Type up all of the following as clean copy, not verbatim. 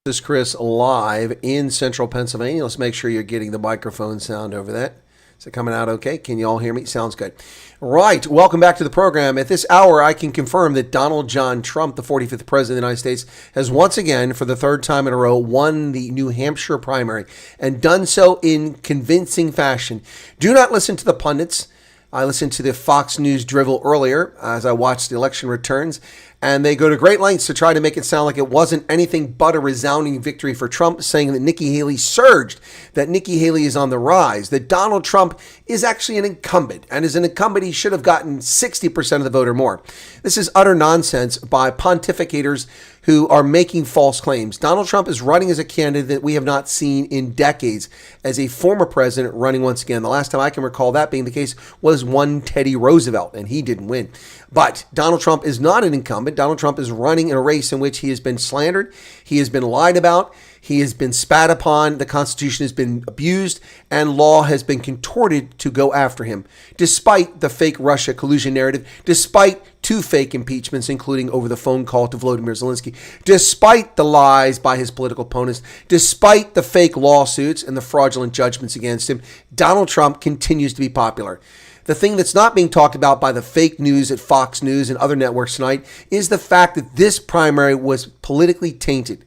This is Chris live in central Pennsylvania. Let's make sure you're getting the microphone sound over that. Is it coming out okay? Can you all hear me? Sounds good. Right. Welcome back to the program. At this hour, I can confirm that Donald John Trump, the 45th president of the United States, has once again, for the third time in a row, won the New Hampshire primary and done so in convincing fashion. Do not listen to the pundits. I listened to the Fox News drivel earlier as I watched the election returns, and they go to great lengths to try to make it sound like it wasn't anything but a resounding victory for Trump, saying that Nikki Haley surged, that Nikki Haley is on the rise, that Donald Trump is actually an incumbent, and as an incumbent, he should have gotten 60% of the vote or more. This is utter nonsense by pontificators who are making false claims. Donald Trump is running as a candidate that we have not seen in decades, as a former president running once again. The last time I can recall that being the case was one Teddy Roosevelt, and he didn't win. But Donald Trump is not an incumbent. Donald Trump is running in a race in which he has been slandered, he has been lied about, he has been spat upon, the Constitution has been abused, and law has been contorted to go after him, despite the fake Russia collusion narrative, despite two fake impeachments, including over the phone call to Volodymyr Zelensky, despite the lies by his political opponents, despite the fake lawsuits and the fraudulent judgments against him, Donald Trump continues to be popular. The thing that's not being talked about by the fake news at Fox News and other networks tonight is the fact that this primary was politically tainted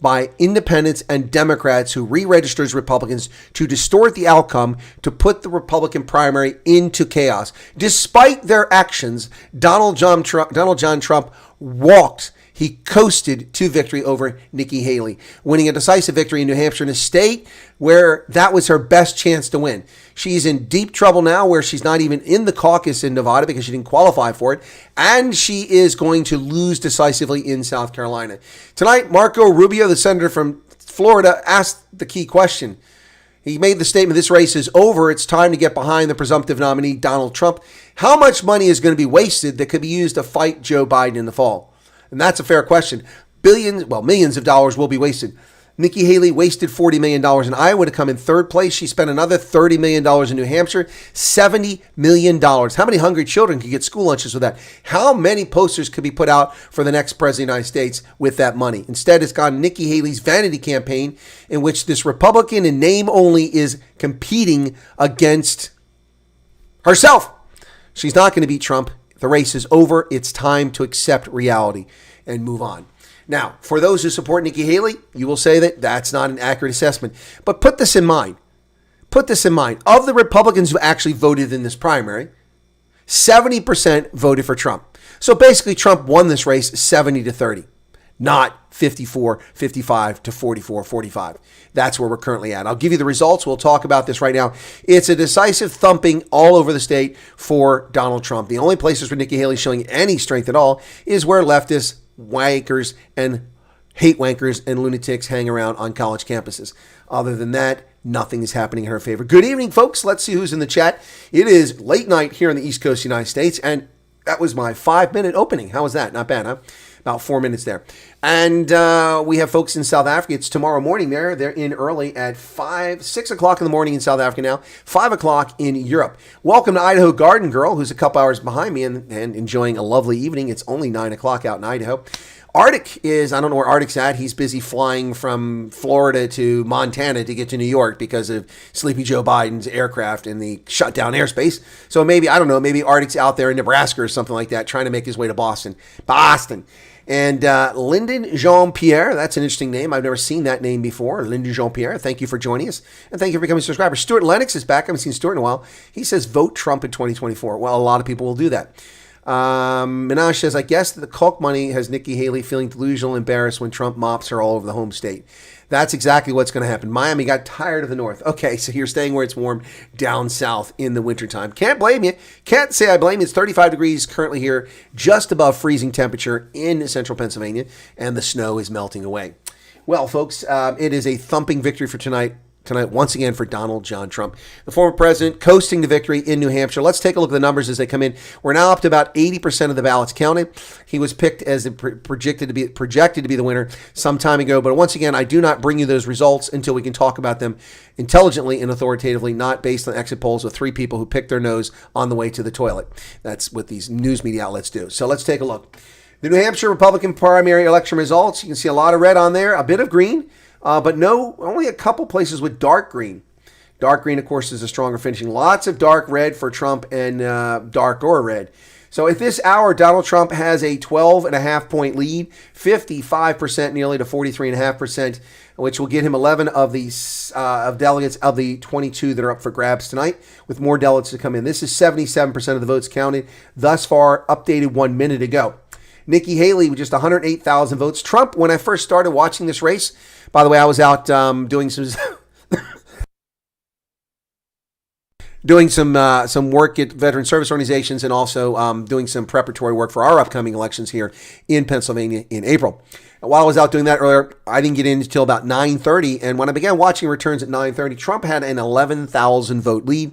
by independents and Democrats who re-registered as Republicans to distort the outcome, to put the Republican primary into chaos. Despite their actions, Donald John Trump walked. He coasted to victory over Nikki Haley, winning a decisive victory in New Hampshire, in a state where that was her best chance to win. She's in deep trouble now, where she's not even in the caucus in Nevada because she didn't qualify for it, and she is going to lose decisively in South Carolina. Tonight, Marco Rubio, the senator from Florida, asked the key question. He made the statement, this race is over. It's time to get behind the presumptive nominee, Donald Trump. How much money is going to be wasted that could be used to fight Joe Biden in the fall? And that's a fair question. Millions of dollars will be wasted. Nikki Haley wasted $40 million in Iowa to come in third place. She spent another $30 million in New Hampshire, $70 million. How many hungry children could get school lunches with that? How many posters could be put out for the next president of the United States with that money? Instead, it's gone Nikki Haley's vanity campaign, in which this Republican in name only is competing against herself. She's not going to beat Trump. The race is over. It's time to accept reality and move on. Now, for those who support Nikki Haley, you will say that that's not an accurate assessment. But put this in mind. Of the Republicans who actually voted in this primary, 70% voted for Trump. So basically, Trump won this race 70-30, not 54-55 to 44-45. That's where we're currently at. I'll give you the results. We'll talk about this right now. It's a decisive thumping all over the state for Donald Trump. The only places where Nikki Haley is showing any strength at all is where leftists, wankers, and hate wankers and lunatics hang around on college campuses. Other than that, nothing is happening in her favor. Good evening, folks. Let's see who's in the chat. It is late night here on the East Coast of the United States, and that was my 5-minute opening. How was that? Not bad, huh? About 4 minutes there. And we have folks in South Africa. It's tomorrow morning there. They're in early at 6 o'clock in the morning in South Africa now, 5 o'clock in Europe. Welcome to Idaho Garden Girl, who's a couple hours behind me and enjoying a lovely evening. It's only 9 o'clock out in Idaho. Arctic is, I don't know where Arctic's at. He's busy flying from Florida to Montana to get to New York because of Sleepy Joe Biden's aircraft and the shut down airspace. So maybe Arctic's out there in Nebraska or something like that, trying to make his way to Boston. And Lyndon Jean-Pierre, that's an interesting name. I've never seen that name before. Lyndon Jean-Pierre, thank you for joining us. And thank you for becoming a subscriber. Stuart Lennox is back. I haven't seen Stuart in a while. He says, vote Trump in 2024. Well, a lot of people will do that. Minaj says, I guess that the Koch money has Nikki Haley feeling delusional, embarrassed when Trump mops her all over the home state. That's exactly what's going to happen. Miami got tired of the north. Okay, so you're staying where it's warm down south in the wintertime. Can't blame you. Can't say I blame you. It's 35 degrees currently here, just above freezing temperature in central Pennsylvania, and the snow is melting away. Well, folks, it is a thumping victory for tonight once again for Donald John Trump, the former president, coasting to victory in New Hampshire. Let's take a look at the numbers as they come in. We're now up to about 80% of the ballots counted. He was picked as projected to be the winner some time ago. But once again, I do not bring you those results until we can talk about them intelligently and authoritatively, not based on exit polls with 3 people who picked their nose on the way to the toilet. That's what these news media outlets do. So let's take a look. The New Hampshire Republican primary election results, you can see a lot of red on there, a bit of green, but no, only a couple places with dark green. Dark green, of course, is a stronger finishing. Lots of dark red for Trump and dark or red. So at this hour, Donald Trump has a 12.5-point lead, 55% nearly to 43.5%, which will get him 11 of the delegates of the 22 that are up for grabs tonight, with more delegates to come in. This is 77% of the votes counted thus far, updated 1 minute ago. Nikki Haley with just 108,000 votes. Trump, when I first started watching this race, by the way, I was out doing some doing some work at veteran service organizations and also doing some preparatory work for our upcoming elections here in Pennsylvania in April. And while I was out doing that earlier, I didn't get in until about 9:30. And when I began watching returns at 9:30, Trump had an 11,000 vote lead.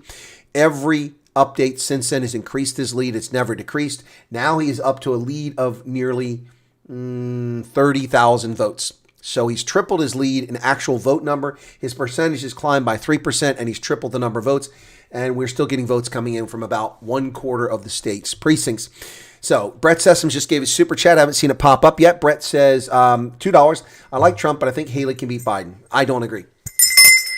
Every update since then has increased his lead. It's never decreased. Now he is up to a lead of nearly 30,000 votes. So he's tripled his lead in actual vote number. His percentage has climbed by 3%, and he's tripled the number of votes. And we're still getting votes coming in from about 1/4 of the state's precincts. So Brett Sessoms just gave his super chat. I haven't seen it pop up yet. Brett says, $2. I like Trump, but I think Haley can beat Biden. I don't agree.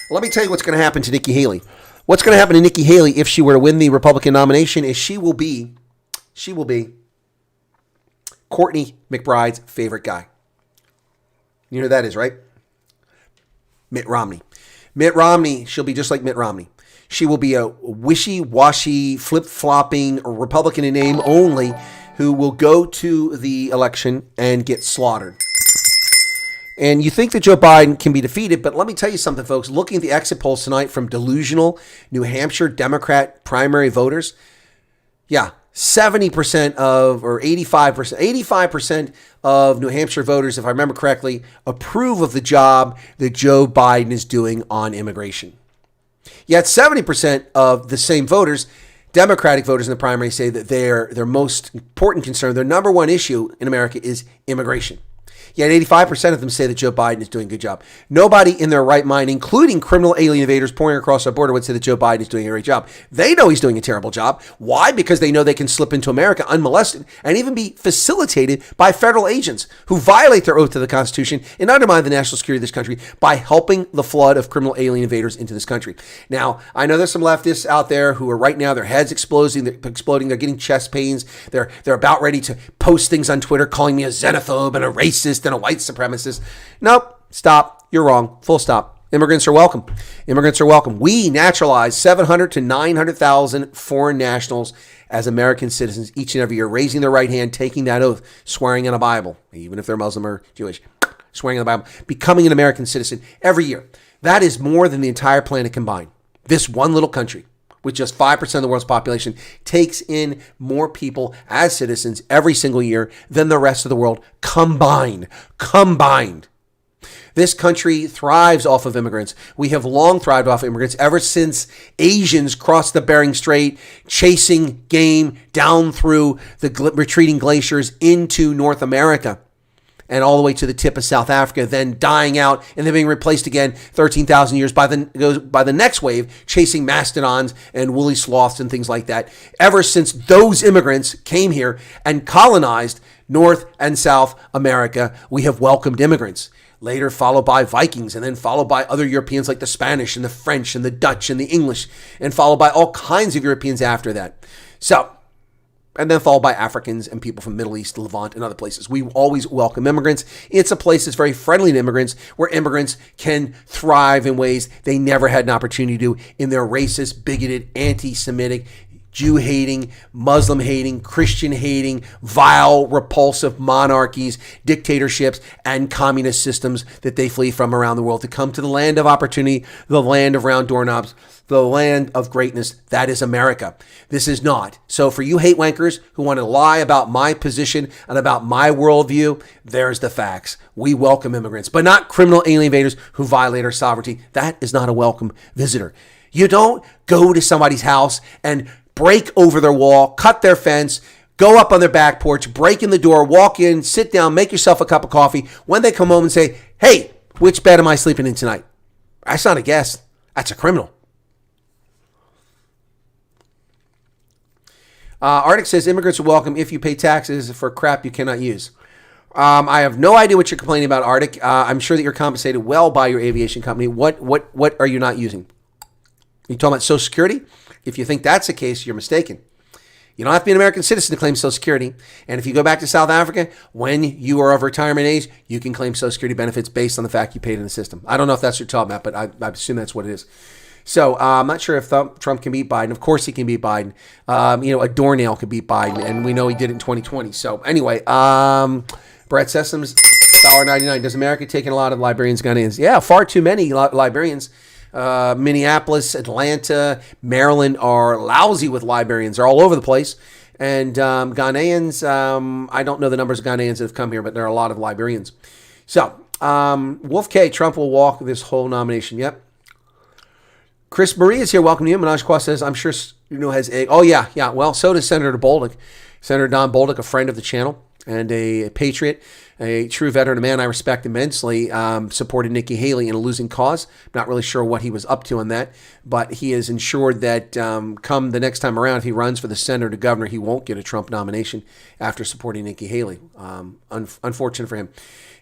Let me tell you what's going to happen to Nikki Haley. What's going to happen to Nikki Haley if she were to win the Republican nomination is she will be Courtney McBride's favorite guy. You know who that is, right? Mitt Romney. Mitt Romney, she'll be just like Mitt Romney. She will be a wishy-washy, flip-flopping Republican in name only who will go to the election and get slaughtered. And you think that Joe Biden can be defeated, but let me tell you something, folks. Looking at the exit polls tonight from delusional New Hampshire Democrat primary voters, 70% or 85% of New Hampshire voters, if I remember correctly, approve of the job that Joe Biden is doing on immigration. Yet 70% of the same voters, Democratic voters in the primary, say that their most important concern, their number one issue in America is immigration. Yet 85% of them say that Joe Biden is doing a good job. Nobody in their right mind, including criminal alien invaders pouring across our border, would say that Joe Biden is doing a great job. They know he's doing a terrible job. Why? Because they know they can slip into America unmolested and even be facilitated by federal agents who violate their oath to the Constitution and undermine the national security of this country by helping the flood of criminal alien invaders into this country. Now, I know there's some leftists out there who are right now, their heads exploding. They're getting chest pains. They're about ready to post things on Twitter calling me a xenophobe and a racist and a white supremacist. Nope. Stop. You're wrong. Full stop. Immigrants are welcome. Immigrants are welcome. We naturalize 700 to 900,000 foreign nationals as American citizens each and every year, raising their right hand, taking that oath, swearing in a Bible, even if they're Muslim or Jewish, swearing in the Bible, becoming an American citizen every year. That is more than the entire planet combined. This one little country, with just 5% of the world's population, takes in more people as citizens every single year than the rest of the world combined. This country thrives off of immigrants. We have long thrived off immigrants ever since Asians crossed the Bering Strait, chasing game down through the retreating glaciers into North America and all the way to the tip of South Africa, then dying out and then being replaced again 13,000 years by the next wave, chasing mastodons and woolly sloths and things like that. Ever since those immigrants came here and colonized North and South America, we have welcomed immigrants. Later followed by Vikings, and then followed by other Europeans like the Spanish and the French and the Dutch and the English, and followed by all kinds of Europeans after that. And then followed by Africans and people from Middle East, Levant, and other places. We always welcome immigrants. It's a place that's very friendly to immigrants, where immigrants can thrive in ways they never had an opportunity to in their racist, bigoted, anti-Semitic, Jew-hating, Muslim-hating, Christian-hating, vile, repulsive monarchies, dictatorships, and communist systems that they flee from around the world to come to the land of opportunity, the land of round doorknobs, the land of greatness. That is America. This is not. So for you hate wankers who want to lie about my position and about my worldview, there's the facts. We welcome immigrants, but not criminal alien invaders who violate our sovereignty. That is not a welcome visitor. You don't go to somebody's house and break over their wall, cut their fence, go up on their back porch, break in the door, walk in, sit down, make yourself a cup of coffee. When they come home and say, hey, which bed am I sleeping in tonight? That's not a guest. That's a criminal. Arctic says immigrants are welcome if you pay taxes for crap you cannot use. I have no idea what you're complaining about, Arctic. I'm sure that you're compensated well by your aviation company. What are you not using? You talking about Social Security? If you think that's the case, you're mistaken. You don't have to be an American citizen to claim Social Security. And if you go back to South Africa, when you are of retirement age, you can claim Social Security benefits based on the fact you paid in the system. I don't know if that's what you're talking about, but I assume that's what it is. So I'm not sure if Trump can beat Biden. Of course he can beat Biden. A doornail could beat Biden, and we know he did it in 2020. So anyway, Brett Sessoms, $1.99. Does America take in a lot of Liberians, Ghanaians? Yeah, far too many Liberians. Minneapolis, Atlanta, Maryland are lousy with Liberians. They're all over the place. And Ghanaians, I don't know the numbers of Ghanaians that have come here, but there are a lot of Liberians. So, Wolf K, Trump will walk this whole nomination. Yep. Chris Marie is here. Welcome to you. Manoj Kwa says, I'm sure has egg. Oh, yeah. Well, so does Senator Bolduc. Senator Don Bolduc, a friend of the channel and a patriot, a true veteran, a man I respect immensely, supported Nikki Haley in a losing cause. Not really sure what he was up to on that, but he has ensured that come the next time around, if he runs for the Senate or the governor, he won't get a Trump nomination after supporting Nikki Haley. Unfortunate for him.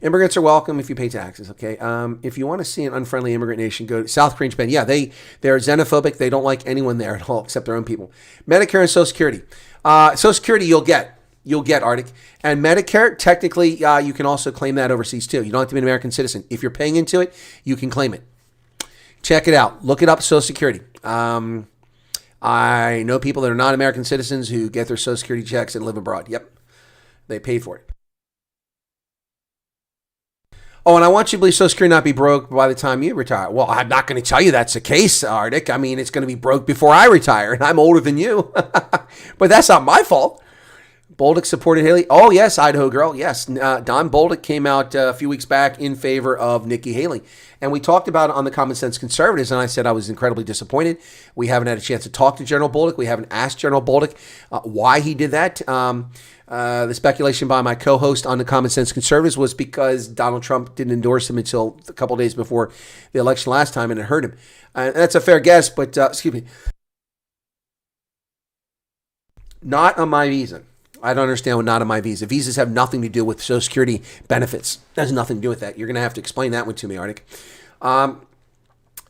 Immigrants are welcome if you pay taxes, okay? If you want to see an unfriendly immigrant nation, go to South Korean, Japan. Yeah, they're xenophobic. They don't like anyone there at all except their own people. Medicare and Social Security. Social Security you'll get, Arctic. And Medicare, technically, you can also claim that overseas too. You don't have to be an American citizen. If you're paying into it, you can claim it. Check it out. Look it up, Social Security. I know people that are not American citizens who get their Social Security checks and live abroad. Yep, they paid for it. Oh, and I want you to believe Social Security not be broke by the time you retire. Well, I'm not going to tell you that's the case, Arctic. I mean, it's going to be broke before I retire, and I'm older than you. But that's not my fault. Bolduc supported Haley. Oh, yes, Idaho girl. Yes, Don Bolduc came out a few weeks back in favor of Nikki Haley. And we talked about it on the Common Sense Conservatives, and I said I was incredibly disappointed. We haven't had a chance to talk to General Bolduc. We haven't asked General Bolduc why he did that. The speculation by my co-host on the Common Sense Conservatives was because Donald Trump didn't endorse him until a couple days before the election last time, and it hurt him. That's a fair guess, but excuse me. Not on my visa. I don't understand what not on my visa. Visas have nothing to do with Social Security benefits. There's nothing to do with that. You're going to have to explain that one to me, Arctic.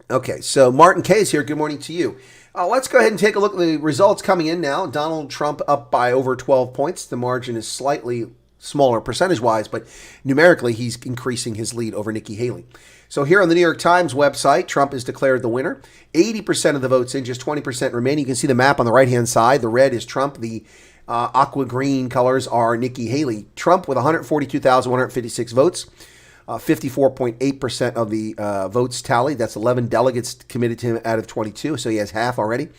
Okay, so Martin K is here. Good morning to you. Let's go ahead and take a look at the results coming in now. Donald Trump up by over 12 points. The margin is slightly smaller percentage-wise, but numerically he's increasing his lead over Nikki Haley. So here on the New York Times website, Trump is declared the winner. 80% of the votes in, just 20% remaining. You can see the map on the right-hand side. The red is Trump. The aqua green colors are Nikki Haley. Trump with 142,156 votes. 54.8% of the votes tallied. That's 11 delegates committed to him out of 22, so he has half already.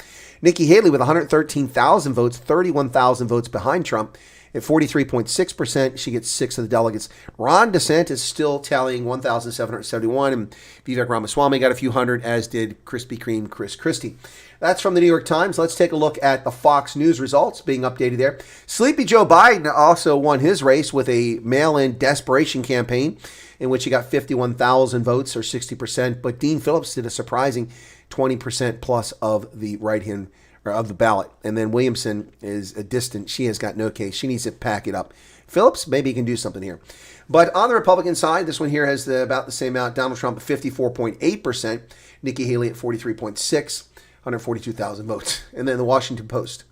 Nikki Haley with 113,000 votes, 31,000 votes behind Trump. At 43.6%, she gets 6 of the delegates. Ron DeSantis still tallying 1,771, and Vivek Ramaswamy got a few hundred, as did Krispy Kreme Chris Christie. That's from the New York Times. Let's take a look at the Fox News results being updated there. Sleepy Joe Biden also won his race with a mail-in desperation campaign in which he got 51,000 votes, or 60%. But Dean Phillips did a surprising 20% plus of the right-hand or of the ballot. And then Williamson is a distant. She has got no case. She needs to pack it up. Phillips, maybe he can do something here. But on the Republican side, this one here has about the same amount. Donald Trump at 54.8%. Nikki Haley at 43.6%. 142,000 votes. And then the Washington Post.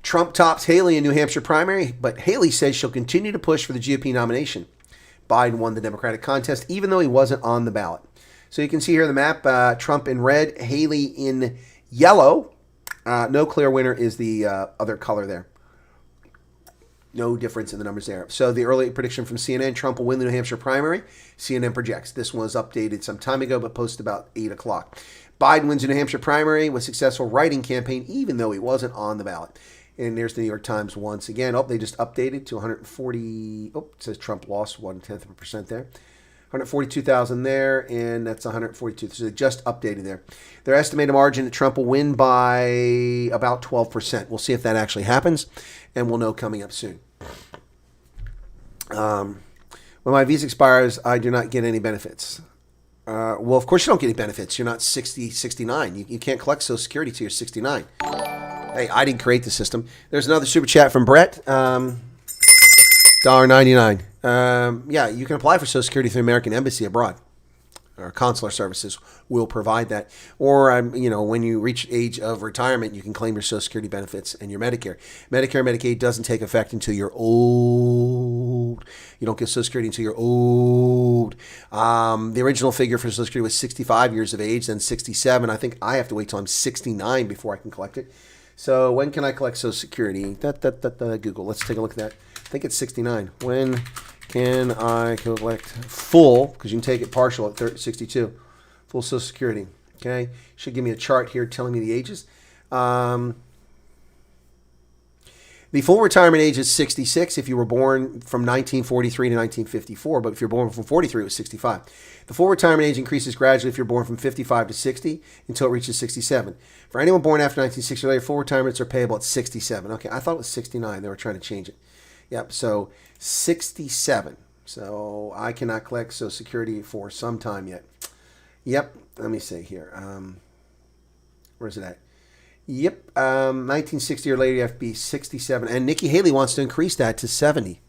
Trump tops Haley in New Hampshire primary, but Haley says she'll continue to push for the GOP nomination. Biden won the Democratic contest, even though he wasn't on the ballot. So you can see here the map, Trump in red, Haley in yellow. No clear winner is the other color there. No difference in the numbers there. So the early prediction from CNN, Trump will win the New Hampshire primary. CNN projects. This was updated some time ago, but posted about 8 o'clock. Biden wins the New Hampshire primary with successful write-in campaign, even though he wasn't on the ballot. And there's the New York Times once again. Oh, they just updated to 140. Oh, it says Trump lost 0.1% there. 142,000 there, and that's 142. So they just updated there. Their estimated margin that Trump will win by about 12%. We'll see if that actually happens, and we'll know coming up soon. When my visa expires, I do not get any benefits. Well, of course you don't get any benefits. You're not 60, 69. You can't collect Social Security till you're 69. Hey, I didn't create the system. There's another super chat from Brett. $1.99. Yeah, you can apply for Social Security through the American Embassy abroad. Or consular services will provide that. Or, when you reach age of retirement, you can claim your Social Security benefits and your Medicare. Medicare and Medicaid doesn't take effect until you're old. You don't get Social Security until you're old. The original figure for Social Security was 65 years of age, then 67. I think I have to wait till I'm 69 before I can collect it. So when can I collect Social Security? Google. Let's take a look at that. I think it's 69. When can I collect full, because you can take it partial at 62, full Social Security? Okay, should give me a chart here telling me the ages. The full retirement age is 66 if you were born from 1943 to 1954, but if you're born from 43, it was 65. The full retirement age increases gradually if you're born from 55 to 60 until it reaches 67. For anyone born after 1960 or later, full retirements are payable at 67. Okay, I thought it was 69. They were trying to change it. Yep, so 67. So I cannot collect Social Security for some time yet. Yep, let me see here. Where's it at? Yep, 1960 or later, you have to be 67. And Nikki Haley wants to increase that to 70,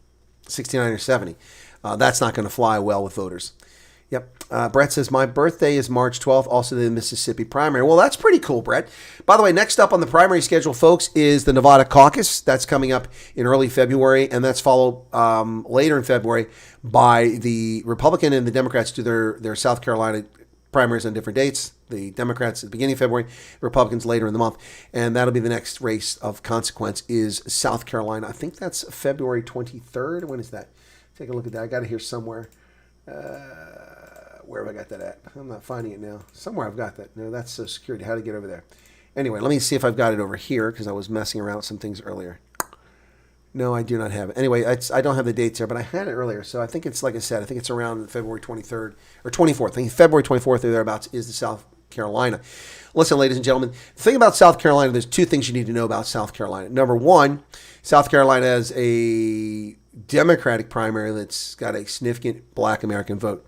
69 or 70. That's not going to fly well with voters. Yep. Brett says, my birthday is March 12th, also the Mississippi primary. Well, that's pretty cool, Brett. By the way, next up on the primary schedule, folks, is the Nevada caucus. That's coming up in early February, and that's followed later in February by the Republican and the Democrats do their South Carolina primaries on different dates. The Democrats at the beginning of February, the Republicans later in the month. And that'll be the next race of consequence is South Carolina. I think that's February 23rd. When is that? Take a look at that. I got it here somewhere. Where have I got that at? I'm not finding it now. Somewhere I've got that. No, that's Social Security. How to get over there. Anyway, let me see if I've got it over here because I was messing around with some things earlier. No, I do not have it. Anyway, I don't have the dates there, but I had it earlier. So I think it's, like I said, I think it's around February 23rd or 24th. I think February 24th or thereabouts is the South Carolina. Listen, ladies and gentlemen, the thing about South Carolina, there's two things you need to know about South Carolina. Number one, South Carolina has a Democratic primary that's got a significant Black American vote.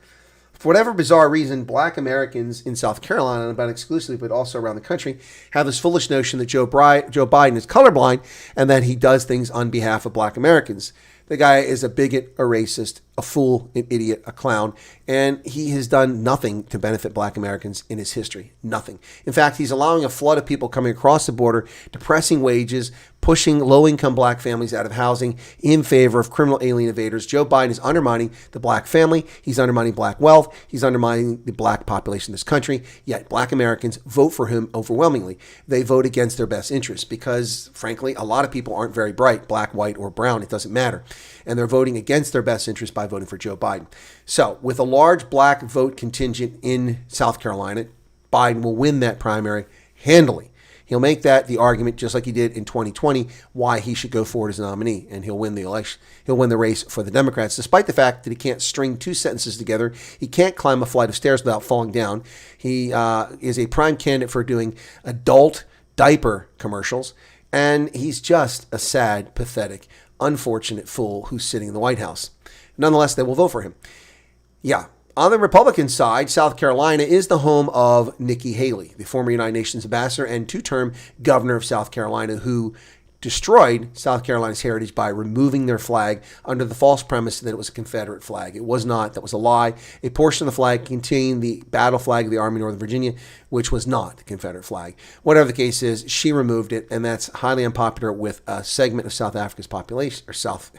For whatever bizarre reason, Black Americans in South Carolina, and about exclusively, but also around the country, have this foolish notion that Joe Biden is colorblind and that he does things on behalf of Black Americans. The guy is a bigot, a racist, a fool, an idiot, a clown, and he has done nothing to benefit Black Americans in his history. Nothing. In fact, he's allowing a flood of people coming across the border, depressing wages, pushing low-income Black families out of housing in favor of criminal alien invaders. Joe Biden is undermining the Black family. He's undermining Black wealth. He's undermining the Black population of this country. Yet Black Americans vote for him overwhelmingly. They vote against their best interests because, frankly, a lot of people aren't very bright, Black, white, or brown. It doesn't matter. And they're voting against their best interests by voting for Joe Biden. So with a large Black vote contingent in South Carolina, Biden will win that primary handily. He'll make that the argument, just like he did in 2020, why he should go forward as a nominee, and he'll win the election. He'll win the race for the Democrats, despite the fact that he can't string two sentences together. He can't climb a flight of stairs without falling down. He is a prime candidate for doing adult diaper commercials, and he's just a sad, pathetic, unfortunate fool who's sitting in the White House. Nonetheless, they will vote for him. Yeah. On the Republican side, South Carolina is the home of Nikki Haley, the former United Nations ambassador and two-term governor of South Carolina, who destroyed South Carolina's heritage by removing their flag under the false premise that it was a Confederate flag. It was not. That was a lie. A portion of the flag contained the battle flag of the Army of Northern Virginia, which was not the Confederate flag. Whatever the case is, she removed it, and that's highly unpopular with a segment of South Africa's population, or South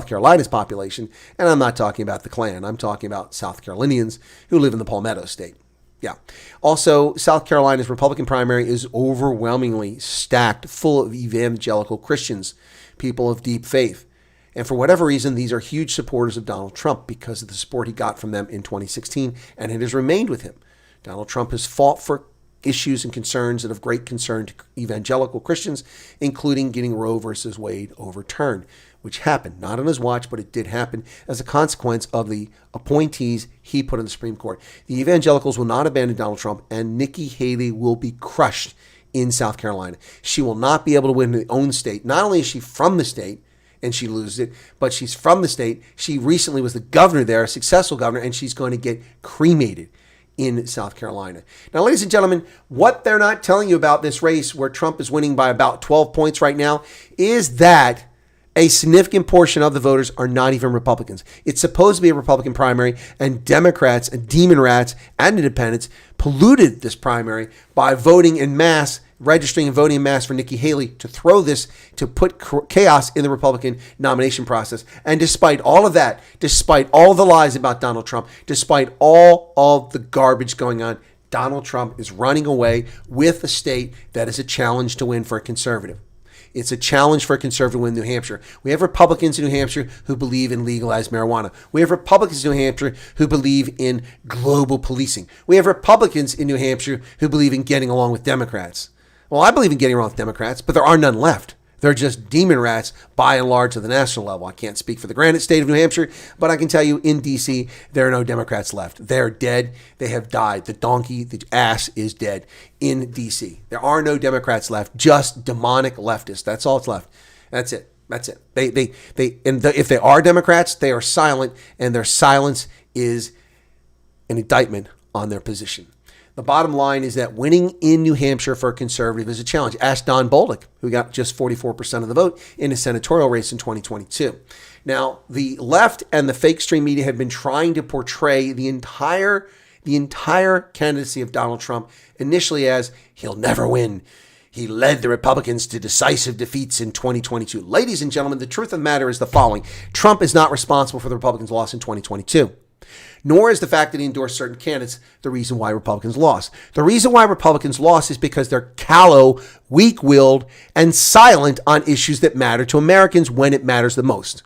Carolina's population. And I'm not talking about the Klan. I'm talking about South Carolinians who live in the Palmetto State. Yeah. Also, South Carolina's Republican primary is overwhelmingly stacked full of evangelical Christians, people of deep faith. And for whatever reason, these are huge supporters of Donald Trump because of the support he got from them in 2016, and it has remained with him. Donald Trump has fought for issues and concerns that of great concern to evangelical Christians, including getting Roe versus Wade overturned, which happened, not on his watch, but it did happen as a consequence of the appointees he put in the Supreme Court. The evangelicals will not abandon Donald Trump, and Nikki Haley will be crushed in South Carolina. She will not be able to win her own state. Not only is she from the state, and she loses it, but she's from the state. She recently was the governor there, a successful governor, and she's going to get cremated in South Carolina. Now, ladies and gentlemen, what they're not telling you about this race where Trump is winning by about 12 points right now is that a significant portion of the voters are not even Republicans. It's supposed to be a Republican primary, and Democrats and demon rats and independents polluted this primary by voting in mass, registering and voting in mass for Nikki Haley to throw this, to put chaos in the Republican nomination process. And despite all of that, despite all the lies about Donald Trump, despite all of the garbage going on, Donald Trump is running away with a state that is a challenge to win for a conservative. It's a challenge for a conservative win in New Hampshire. We have Republicans in New Hampshire who believe in legalized marijuana. We have Republicans in New Hampshire who believe in global policing. We have Republicans in New Hampshire who believe in getting along with Democrats. Well, I believe in getting along with Democrats, but there are none left. They're just demon rats by and large at the national level. I can't speak for the granite state of New Hampshire, but I can tell you in D.C., there are no Democrats left. They're dead. They have died. The donkey, the ass is dead in D.C. There are no Democrats left, just demonic leftists. That's all that's left. That's it. That's it. If they are Democrats, they are silent, and their silence is an indictment on their position. The bottom line is that winning in New Hampshire for a conservative is a challenge. Ask Don Bolduc, who got just 44% of the vote in a senatorial race in 2022. Now, the left and the fake stream media have been trying to portray the entire candidacy of Donald Trump initially as he'll never win. He led the Republicans to decisive defeats in 2022. Ladies and gentlemen, the truth of the matter is the following. Trump is not responsible for the Republicans' loss in 2022. Nor is the fact that he endorsed certain candidates the reason why Republicans lost. The reason why Republicans lost is because they're callow, weak-willed, and silent on issues that matter to Americans when it matters the most.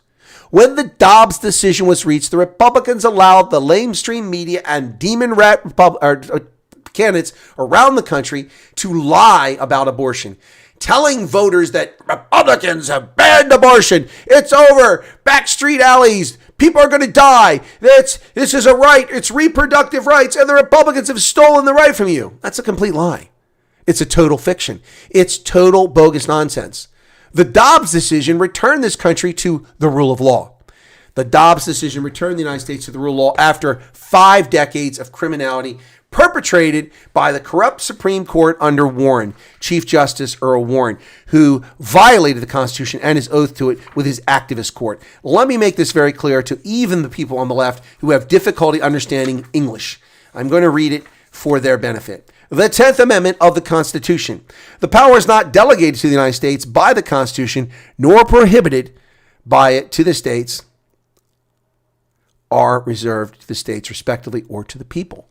When the Dobbs decision was reached, the Republicans allowed the lamestream media and demon rat candidates around the country to lie about abortion, telling voters that Republicans have banned abortion. It's over. Backstreet alleys. People are going to die. This is a right. It's reproductive rights. And the Republicans have stolen the right from you. That's a complete lie. It's a total fiction. It's total bogus nonsense. The Dobbs decision returned this country to the rule of law. The Dobbs decision returned the United States to the rule of law after 5 decades of criminality perpetrated by the corrupt Supreme Court under Warren, Chief Justice Earl Warren, who violated the Constitution and his oath to it with his activist court. Let me make this very clear to even the people on the left who have difficulty understanding English. I'm going to read it for their benefit. The 10th Amendment of the Constitution. The power is not delegated to the United States by the Constitution, nor prohibited by it to the states, are reserved to the states respectively or to the people.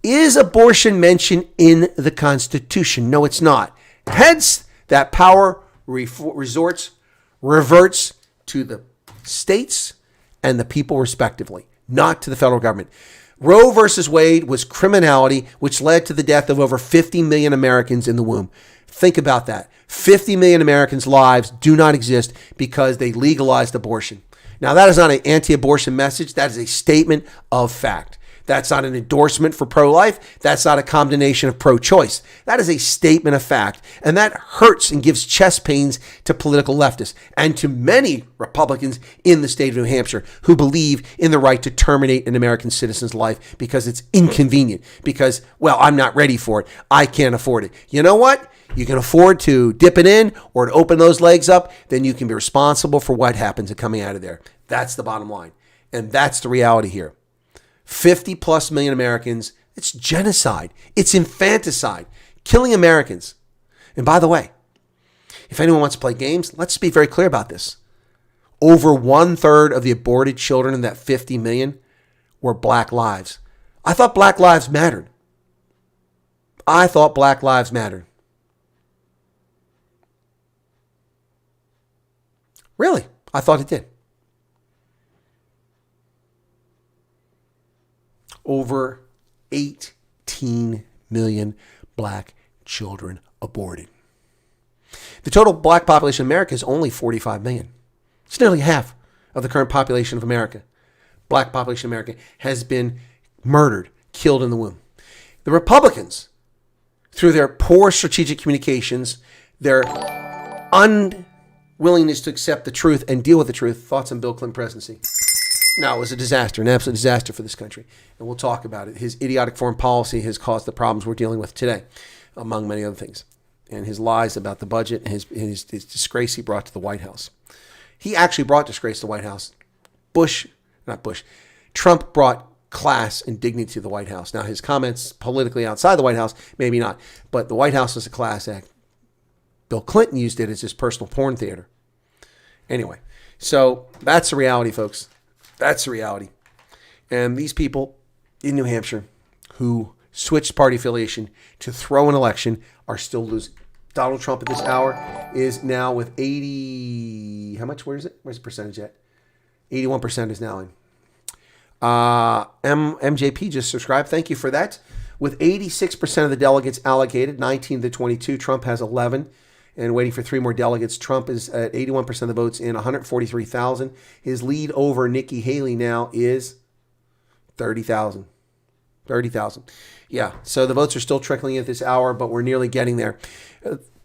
Is abortion mentioned in the Constitution? No, it's not. Hence, that power reverts to the states and the people respectively, not to the federal government. Roe versus Wade was criminality, which led to the death of over 50 million Americans in the womb. Think about that. 50 million Americans' lives do not exist because they legalized abortion. Now, that is not an anti-abortion message. That is a statement of fact. That's not an endorsement for pro-life. That's not a condemnation of pro-choice. That is a statement of fact. And that hurts and gives chest pains to political leftists and to many Republicans in the state of New Hampshire who believe in the right to terminate an American citizen's life because it's inconvenient, because, well, I'm not ready for it. I can't afford it. You know what? You can afford to dip it in or to open those legs up, then you can be responsible for what happens coming out of there. That's the bottom line. And that's the reality here. 50 plus million Americans, it's genocide. It's infanticide, killing Americans. And by the way, if anyone wants to play games, let's be very clear about this. Over 1/3 of the aborted children in that 50 million were black lives. I thought black lives mattered. Really? I thought it did. Over 18 million black children aborted. The total black population of America is only 45 million. It's nearly half of the current population of America. Black population of America has been murdered, killed in the womb. The Republicans, through their poor strategic communications, their unwillingness to accept the truth and deal with the truth. Thoughts on Bill Clinton presidency? No, it was a disaster, an absolute disaster for this country. And we'll talk about it. His idiotic foreign policy has caused the problems we're dealing with today, among many other things. And his lies about the budget and his disgrace he brought to the White House. He actually brought disgrace to the White House. Trump brought class and dignity to the White House. Now, his comments politically outside the White House, maybe not. But the White House is a class act. Bill Clinton used it as his personal porn theater. Anyway, so that's the reality, folks. That's the reality. And these people in New Hampshire who switched party affiliation to throw an election are still losing. Donald Trump at this hour is now with 80... How much? Where is it? Where's the percentage at? 81% is now in. MJP just subscribed. Thank you for that. With 86% of the delegates allocated, 19 to 22, Trump has 11. And waiting for 3 more delegates. Trump is at 81% of the votes in 143,000. His lead over Nikki Haley now is 30,000. 30,000. Yeah, so the votes are still trickling at this hour, but we're nearly getting there.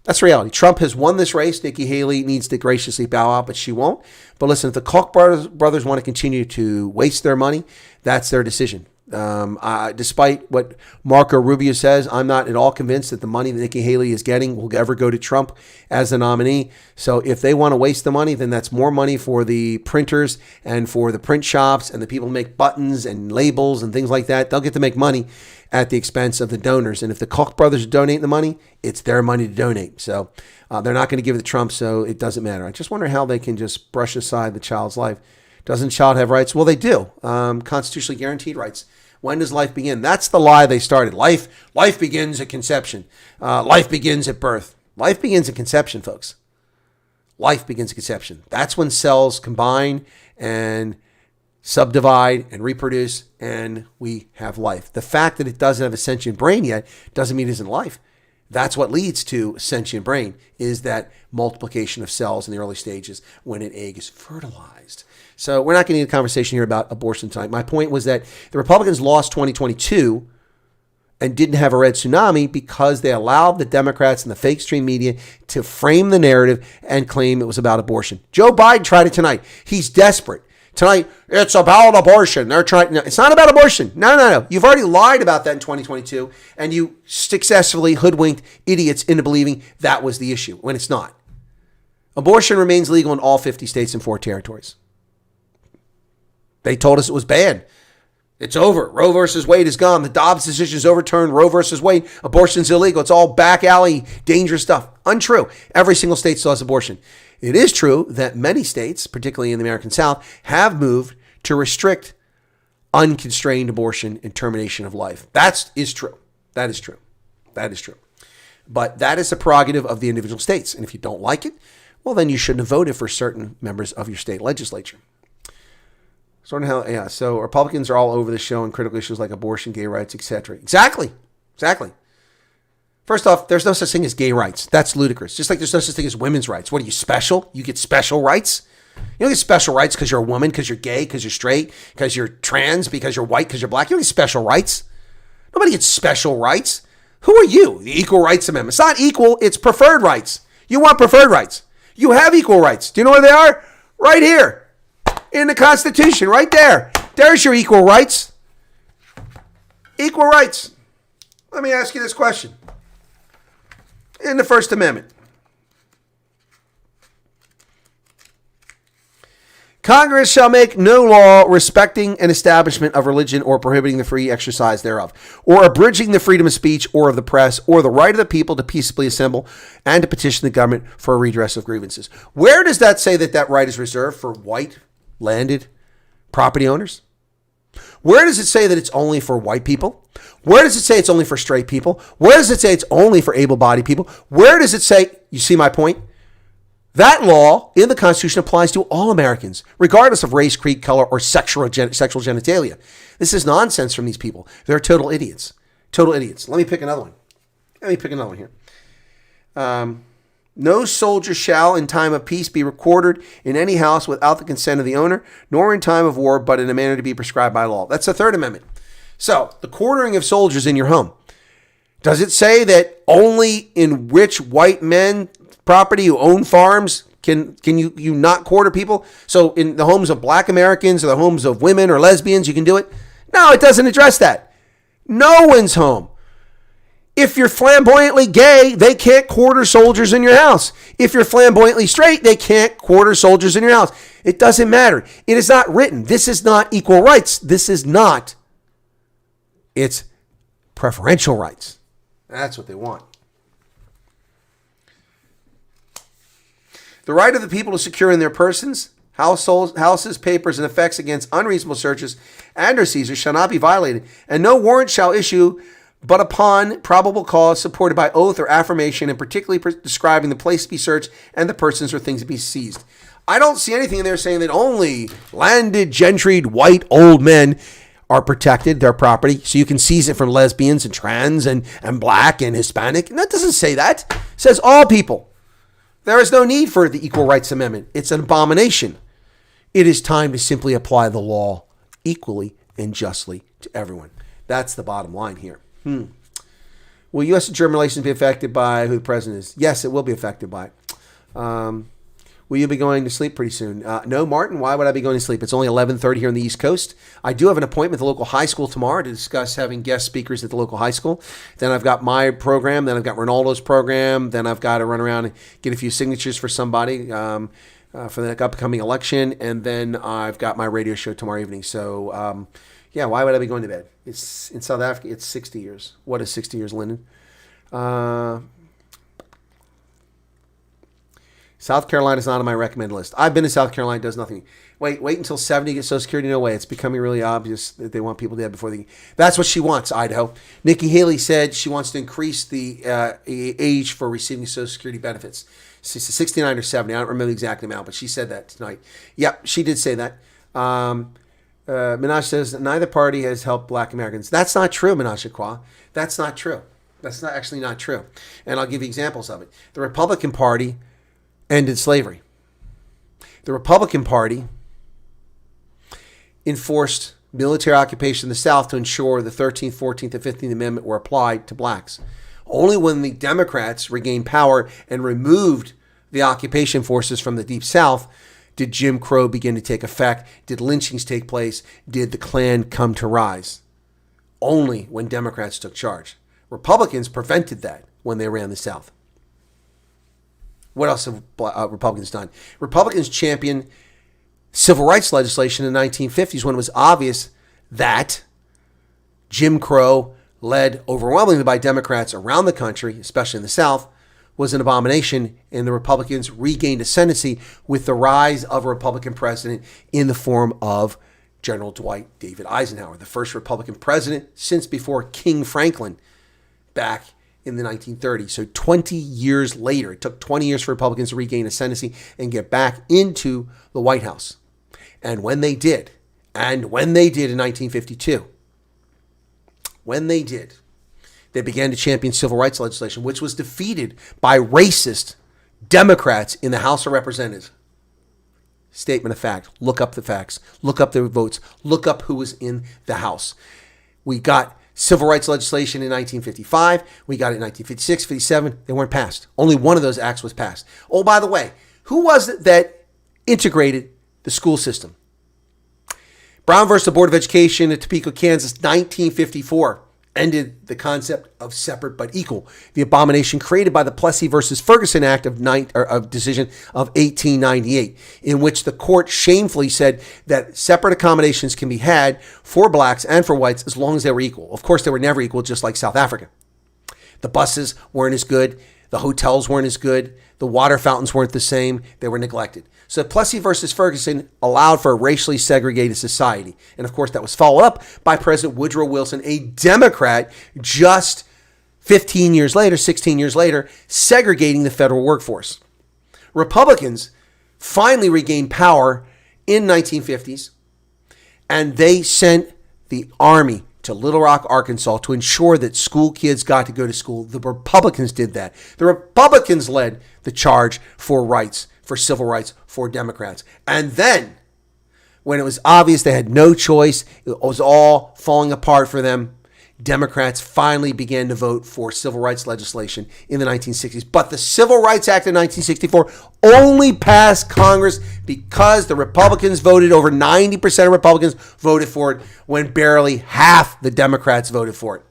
That's reality. Trump has won this race. Nikki Haley needs to graciously bow out, but she won't. But listen, if the Koch brothers want to continue to waste their money, that's their decision. Despite what Marco Rubio says, I'm not at all convinced that the money that Nikki Haley is getting will ever go to Trump as the nominee. So if they want to waste the money, then that's more money for the printers and for the print shops and the people who make buttons and labels and things like that. They'll get to make money at the expense of the donors. And if the Koch brothers donate the money, it's their money to donate. So they're not going to give it to Trump, so it doesn't matter. I just wonder how they can just brush aside the child's life. Doesn't the child have rights? Well, they do. Constitutionally guaranteed rights. When does life begin? That's the lie they started. Life begins at conception. Life begins at birth. Life begins at conception, folks. Life begins at conception. That's when cells combine and subdivide and reproduce, and we have life. The fact that it doesn't have a sentient brain yet doesn't mean it isn't life. That's what leads to a sentient brain, is that multiplication of cells in the early stages when an egg is fertilized. So we're not going to need a conversation here about abortion tonight. My point was that the Republicans lost 2022 and didn't have a red tsunami because they allowed the Democrats and the fake stream media to frame the narrative and claim it was about abortion. Joe Biden tried it tonight. He's desperate. Tonight, it's about abortion. They're trying. No, it's not about abortion. No. You've already lied about that in 2022, and you successfully hoodwinked idiots into believing that was the issue when it's not. Abortion remains legal in all 50 states and 4 territories. They told us it was bad. It's over. Roe versus Wade is gone. The Dobbs decision is overturned. Roe versus Wade. Abortion's illegal. It's all back alley, dangerous stuff. Untrue. Every single state still has abortion. It is true that many states, particularly in the American South, have moved to restrict unconstrained abortion and termination of life. That is true. That is true. That is true. But that is a prerogative of the individual states. And if you don't like it, well, then you shouldn't have voted for certain members of your state legislature. So Republicans are all over the show on critical issues like abortion, gay rights, etc. Exactly. First off, there's no such thing as gay rights. That's ludicrous. Just like there's no such thing as women's rights. What are you, special? You get special rights? You don't get special rights because you're a woman, because you're gay, because you're straight, because you're trans, because you're white, because you're black. You don't get special rights. Nobody gets special rights. Who are you? The Equal Rights Amendment. It's not equal. It's preferred rights. You want preferred rights. You have equal rights. Do you know where they are? Right here. In the Constitution, right there. There's your equal rights. Equal rights. Let me ask you this question. In the First Amendment, Congress shall make no law respecting an establishment of religion or prohibiting the free exercise thereof, or abridging the freedom of speech or of the press, or the right of the people to peaceably assemble and to petition the government for a redress of grievances. Where does that say that that right is reserved for white landed property owners? Where does it say that it's only for white people? Where does it say it's only for straight people? Where does it say it's only for able-bodied people? Where does it say, you see my point? That law in the Constitution applies to all Americans, regardless of race, creed, color, or sexual genitalia. This is nonsense from these people. They're total idiots. Total idiots. Let me pick another one. Here. No soldier shall in time of peace be recorded in any house without the consent of the owner, nor in time of war, but in a manner to be prescribed by law. That's the Third Amendment. So, the quartering of soldiers in your home. Does it say that only in rich white men property who own farms Can you not quarter people? So in the homes of black Americans or the homes of women or lesbians, you can do it? No, it doesn't address that. No one's home. If you're flamboyantly gay, they can't quarter soldiers in your house. If you're flamboyantly straight, they can't quarter soldiers in your house. It doesn't matter. It is not written. This is not equal rights. This is not. It's preferential rights. That's what they want. The right of the people to secure in their persons, houses, papers, and effects against unreasonable searches and or seizures shall not be violated, and no warrant shall issue but upon probable cause supported by oath or affirmation, and particularly describing the place to be searched and the persons or things to be seized. I don't see anything in there saying that only landed, gentried, white, old men are protected, their property, so you can seize it from lesbians and trans and black and Hispanic. And that doesn't say that. It says all people. There is no need for the Equal Rights Amendment. It's an abomination. It is time to simply apply the law equally and justly to everyone. That's the bottom line here. Will U.S. and German relations be affected by who the president is? Yes, it will be affected by it. Will you be going to sleep pretty soon? No, Martin. Why would I be going to sleep? It's only 11:30 here on the East Coast. I do have an appointment at the local high school tomorrow to discuss having guest speakers at the local high school. Then I've got my program. Then I've got Ronaldo's program. Then I've got to run around and get a few signatures for somebody for the upcoming election. And then I've got my radio show tomorrow evening. So, yeah, why would I be going to bed? It's in South Africa. It's 60 years. What is 60 years, Lyndon? South Carolina is not on my recommended list. I've been to South Carolina. It does nothing. Wait until 70 to get Social Security. No way. It's becoming really obvious that they want people dead before they. That's what she wants, Idaho. Nikki Haley said she wants to increase the age for receiving Social Security benefits. She's 69 or 70. I don't remember the exact amount, but she said that tonight. Yep, she did say that. Minaj says neither party has helped black Americans. That's not true, Minaj Akwa. That's not true. That's not actually not true. And I'll give you examples of it. The Republican Party ended slavery. The Republican Party enforced military occupation in the South to ensure the 13th, 14th, and 15th Amendment were applied to blacks. Only when the Democrats regained power and removed the occupation forces from the Deep South did Jim Crow begin to take effect, did lynchings take place, did the Klan come to rise. Only when Democrats took charge. Republicans prevented that when they ran the South. What else have Republicans done? Republicans championed civil rights legislation in the 1950s when it was obvious that Jim Crow, led overwhelmingly by Democrats around the country, especially in the South, was an abomination, and the Republicans regained ascendancy with the rise of a Republican president in the form of General Dwight David Eisenhower, the first Republican president since before King Franklin back in the 1930s. So 20 years later, it took 20 years for Republicans to regain ascendancy and get back into the White House. And when they did in 1952, they began to champion civil rights legislation, which was defeated by racist Democrats in the House of Representatives. Statement of fact. Look up the facts. Look up the votes. Look up who was in the House. We got civil rights legislation in 1955. We got it in 1956, 57. They weren't passed. Only one of those acts was passed. Oh, by the way, who was it that integrated the school system? Brown versus the Board of Education at Topeka, Kansas, 1954. Ended the concept of separate but equal, the abomination created by the Plessy versus Ferguson Act of decision of 1898, in which the court shamefully said that separate accommodations can be had for blacks and for whites as long as they were equal. Of course, they were never equal, just like South Africa. The buses weren't as good. The hotels weren't as good. The water fountains weren't the same. They were neglected. So Plessy versus Ferguson allowed for a racially segregated society. And of course, that was followed up by President Woodrow Wilson, a Democrat, just 16 years later, segregating the federal workforce. Republicans finally regained power in 1950s, and they sent the army to Little Rock, Arkansas to ensure that school kids got to go to school. The Republicans did that. The Republicans led the charge for rights, for civil rights, for Democrats. And then, when it was obvious they had no choice, it was all falling apart for them, Democrats finally began to vote for civil rights legislation in the 1960s. But the Civil Rights Act of 1964 only passed Congress because the Republicans voted, over 90% of Republicans voted for it, when barely half the Democrats voted for it.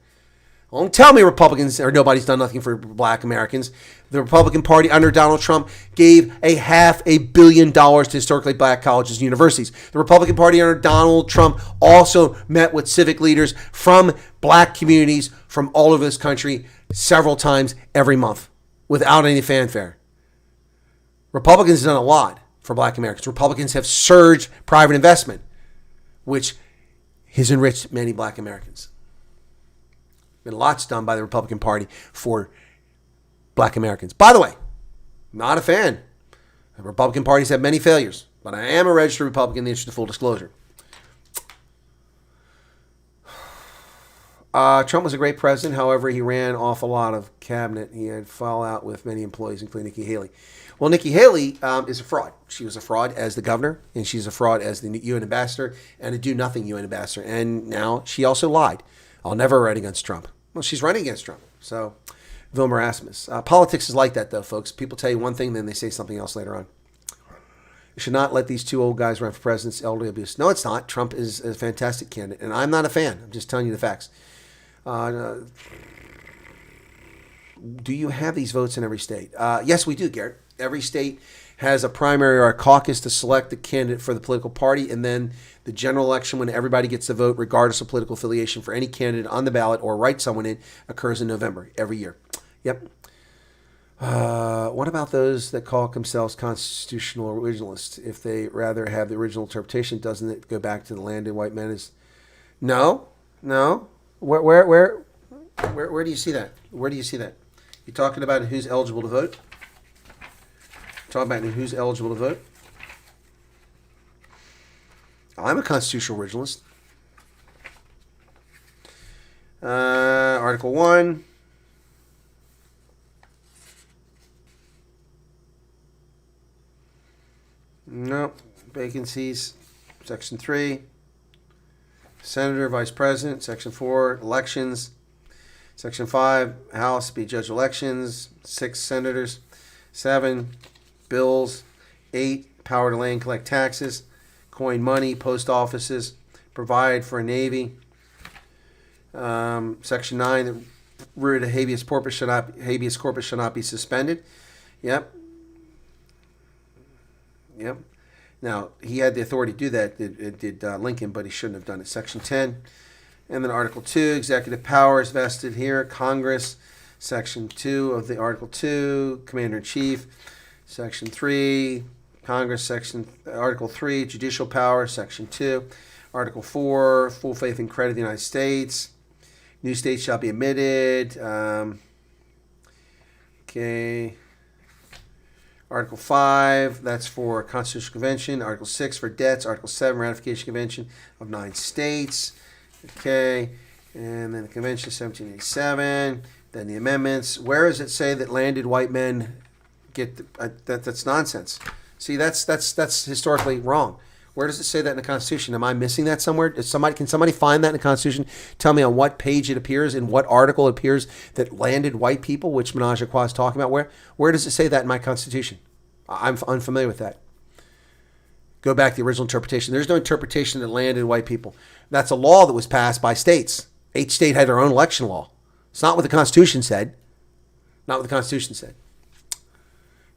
Don't tell me Republicans or nobody's done nothing for black Americans. The Republican Party under Donald Trump gave $500 million to historically black colleges and universities. The Republican Party under Donald Trump also met with civic leaders from black communities from all over this country several times every month without any fanfare. Republicans have done a lot for black Americans. Republicans have surged private investment, which has enriched many black Americans. Been lots done by the Republican Party for black Americans. By the way, not a fan. The Republican parties have many failures, but I am a registered Republican in the interest of full disclosure. Trump was a great president. However, he ran off a lot of cabinet. He had fallout with many employees, including Nikki Haley. Well, Nikki Haley is a fraud. She was a fraud as the governor, and she's a fraud as the UN ambassador and a do-nothing UN ambassador. And now she also lied. I'll never run against Trump. Well, she's running against Trump. So, Vilma Rasmus. Politics is like that, though, folks. People tell you one thing, then they say something else later on. You should not let these two old guys run for president. It's elderly abuse. No, it's not. Trump is a fantastic candidate, and I'm not a fan. I'm just telling you the facts. Do you have these votes in every state? Yes, we do, Garrett. Every state has a primary or a caucus to select the candidate for the political party, and then the general election, when everybody gets to vote, regardless of political affiliation, for any candidate on the ballot or write someone in, occurs in November every year. Yep. What about those that call themselves constitutional originalists? If they rather have the original interpretation, doesn't it go back to the landed white men? No. Where do you see that? Where do you see that? You're talking about who's eligible to vote? Talking about who's eligible to vote? I'm a constitutional originalist. Article 1. No. Vacancies. Section 3. Senator, Vice President. Section 4. Elections. Section 5. House, be judge elections. 6. Senators. 7. Bills. 8. Power to lay and collect taxes. Coin money. Post offices. Provide for a navy. Section 9. The writ of habeas corpus shall not be suspended. Yep. Now, he had the authority to do that. It did Lincoln, but he shouldn't have done it. Section 10. And then Article 2, executive powers vested here. Congress. Section 2 of the Article 2, Commander-in-Chief. Section 3, Congress. Article 3, judicial power. Section 2. Article 4, full faith and credit of the United States. New states shall be admitted. Article 5, that's for Constitutional Convention. Article 6 for debts. Article 7, ratification convention of 9 states. Okay, and then the convention of 1787. Then the amendments. Where does it say that landed white men get that's nonsense? See, that's historically wrong. Where does it say that in the Constitution? Am I missing that somewhere? Can somebody find that in the Constitution? Tell me on what page it appears, in what article it appears that landed white people, which Menage a Trois is talking about, where does it say that in my Constitution? I'm unfamiliar with that. Go back to the original interpretation. There's no interpretation that landed white people. That's a law that was passed by states. Each state had their own election law. It's not what the Constitution said. Not what the Constitution said.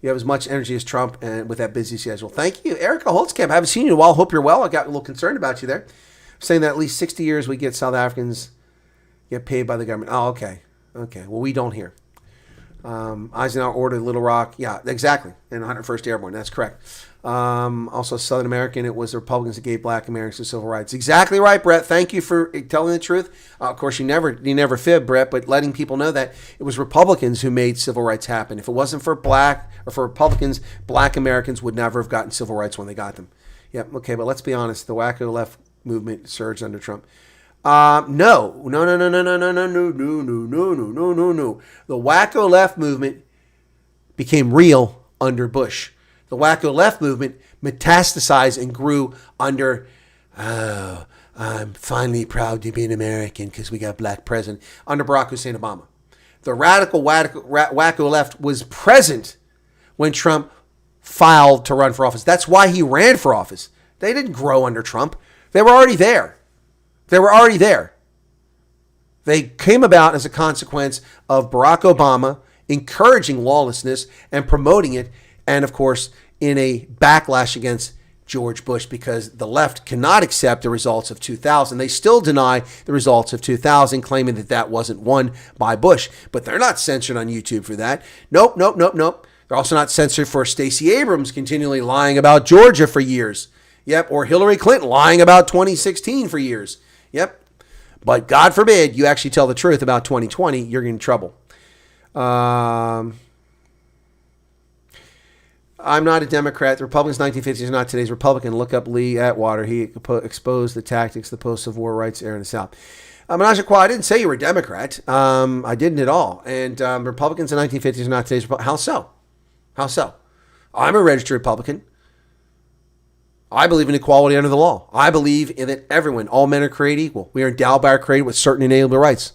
You have as much energy as Trump and with that busy schedule. Thank you, Erica Holtzkamp. I haven't seen you in a while. Hope you're well. I got a little concerned about you there. Saying that at least 60 years we get South Africans get paid by the government. Oh, okay. Okay. Well, we don't here. Eisenhower ordered Little Rock. Yeah, exactly. And 101st Airborne. That's correct. Also, Southern American. It was the Republicans that gave black Americans the civil rights. Exactly right, Brett. Thank you for telling the truth. Of course, you never fib, Brett, but letting people know that it was Republicans who made civil rights happen. If it wasn't for for Republicans, black Americans would never have gotten civil rights when they got them. Yep. Okay, but let's be honest. The wacko left movement surged under Trump. No. The wacko left movement became real under Bush. The wacko left movement metastasized and grew under I'm finally proud to be an American because we got a black president under Barack Hussein Obama. The radical wacko left was present when Trump filed to run for office. That's why he ran for office. They didn't grow under Trump. They were already there. They came about as a consequence of Barack Obama encouraging lawlessness and promoting it, and of course, in a backlash against George Bush, because the left cannot accept the results of 2000. They still deny the results of 2000, claiming that that wasn't won by Bush. But they're not censored on YouTube for that. Nope. They're also not censored for Stacey Abrams continually lying about Georgia for years. Yep. Or Hillary Clinton lying about 2016 for years. Yep. But God forbid you actually tell the truth about 2020, you're in trouble. I'm not a Democrat. The Republicans 1950s are not today's Republican. Look up Lee Atwater. He exposed the tactics the post-Civil War rights era in the South. Menage I didn't say you were a Democrat. I didn't at all. And Republicans in 1950s are not today's Republican. How so? How so? I'm a registered Republican. I believe in equality under the law. I believe in that everyone, all men are created equal. We are endowed by our Creator with certain inalienable rights.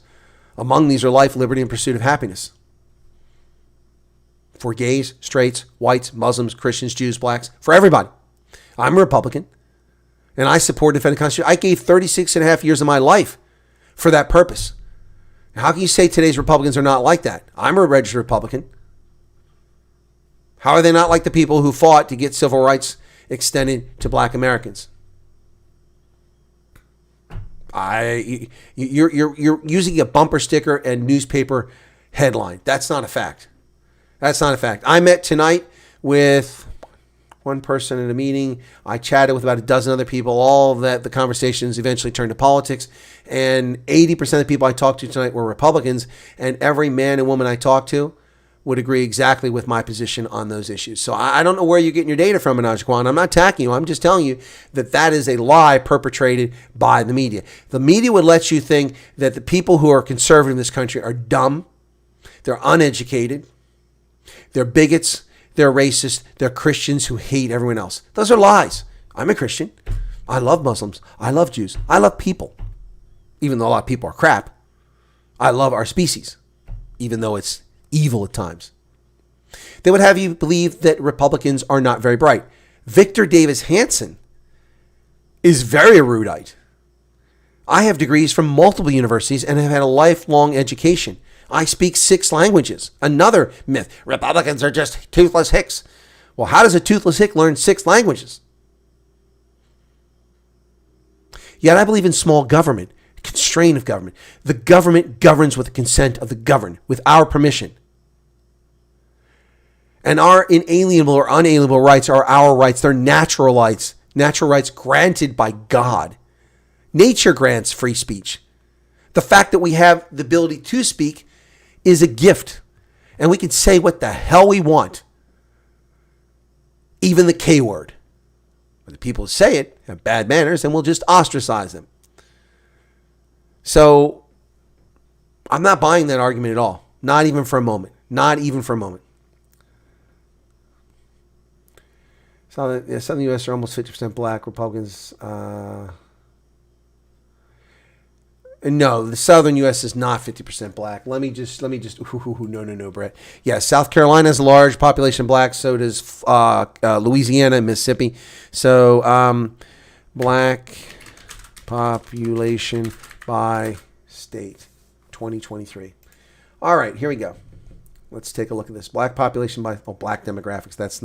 Among these are life, liberty, and pursuit of happiness. For gays, straights, whites, Muslims, Christians, Jews, blacks, for everybody. I'm a Republican, and I support defending the Constitution. I gave 36 and a half years of my life for that purpose. How can you say today's Republicans are not like that? I'm a registered Republican. How are they not like the people who fought to get civil rights extended to black Americans? You're using a bumper sticker and newspaper headline. That's not a fact. That's not a fact. I met tonight with one person in a meeting. I chatted with about a dozen other people. All of that, the conversations eventually turned to politics. And 80% of the people I talked to tonight were Republicans. And every man and woman I talked to would agree exactly with my position on those issues. So I don't know where you're getting your data from, Menage Kwan. I'm not attacking you. I'm just telling you that that is a lie perpetrated by the media. The media would let you think that the people who are conservative in this country are dumb. They're uneducated. They're bigots, they're racist, they're Christians who hate everyone else. Those are lies. I'm a Christian. I love Muslims. I love Jews. I love people, even though a lot of people are crap. I love our species, even though it's evil at times. They would have you believe that Republicans are not very bright. Victor Davis Hanson is very erudite. I have degrees from multiple universities and have had a lifelong education. I speak 6 languages. Another myth. Republicans are just toothless hicks. Well, how does a toothless hick learn 6 languages? Yet I believe in small government, constraint of government. The government governs with the consent of the governed, with our permission. And our inalienable or unalienable rights are our rights. They're natural rights granted by God. Nature grants free speech. The fact that we have the ability to speak is a gift, and we can say what the hell we want, even the K word. But the people who say it have bad manners, and we'll just ostracize them. So I'm not buying that argument at all. Not even for a moment. Not even for a moment. Southern U.S. are almost 50% black. Republicans. No, the southern U.S. is not 50% black. Let me just. No, Brett. Yeah, South Carolina has a large population of blacks. So does Louisiana and Mississippi. So black population by state, 2023. All right, here we go. Let's take a look at this. Black population by black demographics. That's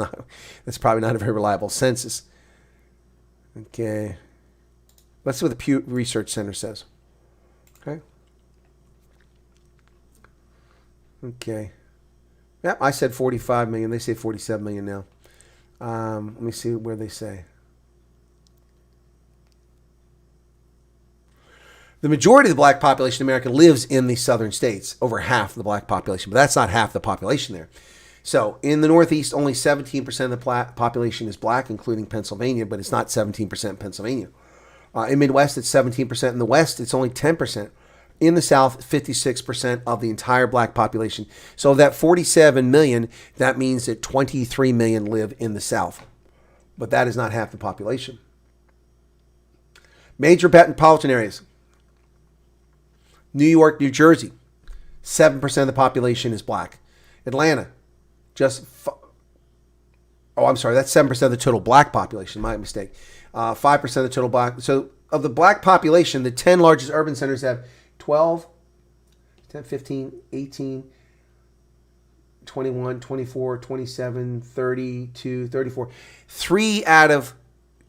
probably not a very reliable census. Okay, let's see what the Pew Research Center says. Okay. Yep, I said 45 million. They say 47 million now. Let me see where they say. The majority of the black population in America lives in the southern states, over half of the black population, but that's not half the population there. So in the Northeast, only 17% of the population is black, including Pennsylvania, but it's not 17% in Pennsylvania. In Midwest, it's 17%. In the West, it's only 10%. In the South, 56% of the entire black population. So of that 47 million, that means that 23 million live in the South. But that is not half the population. Major metropolitan areas. New York, New Jersey, 7% of the population is black. Atlanta, I'm sorry, that's 7% of the total black population, my mistake. 5% of the total black. So of the black population, the 10 largest urban centers have 12, 10, 15, 18, 21, 24, 27, 32, 34. 3 out of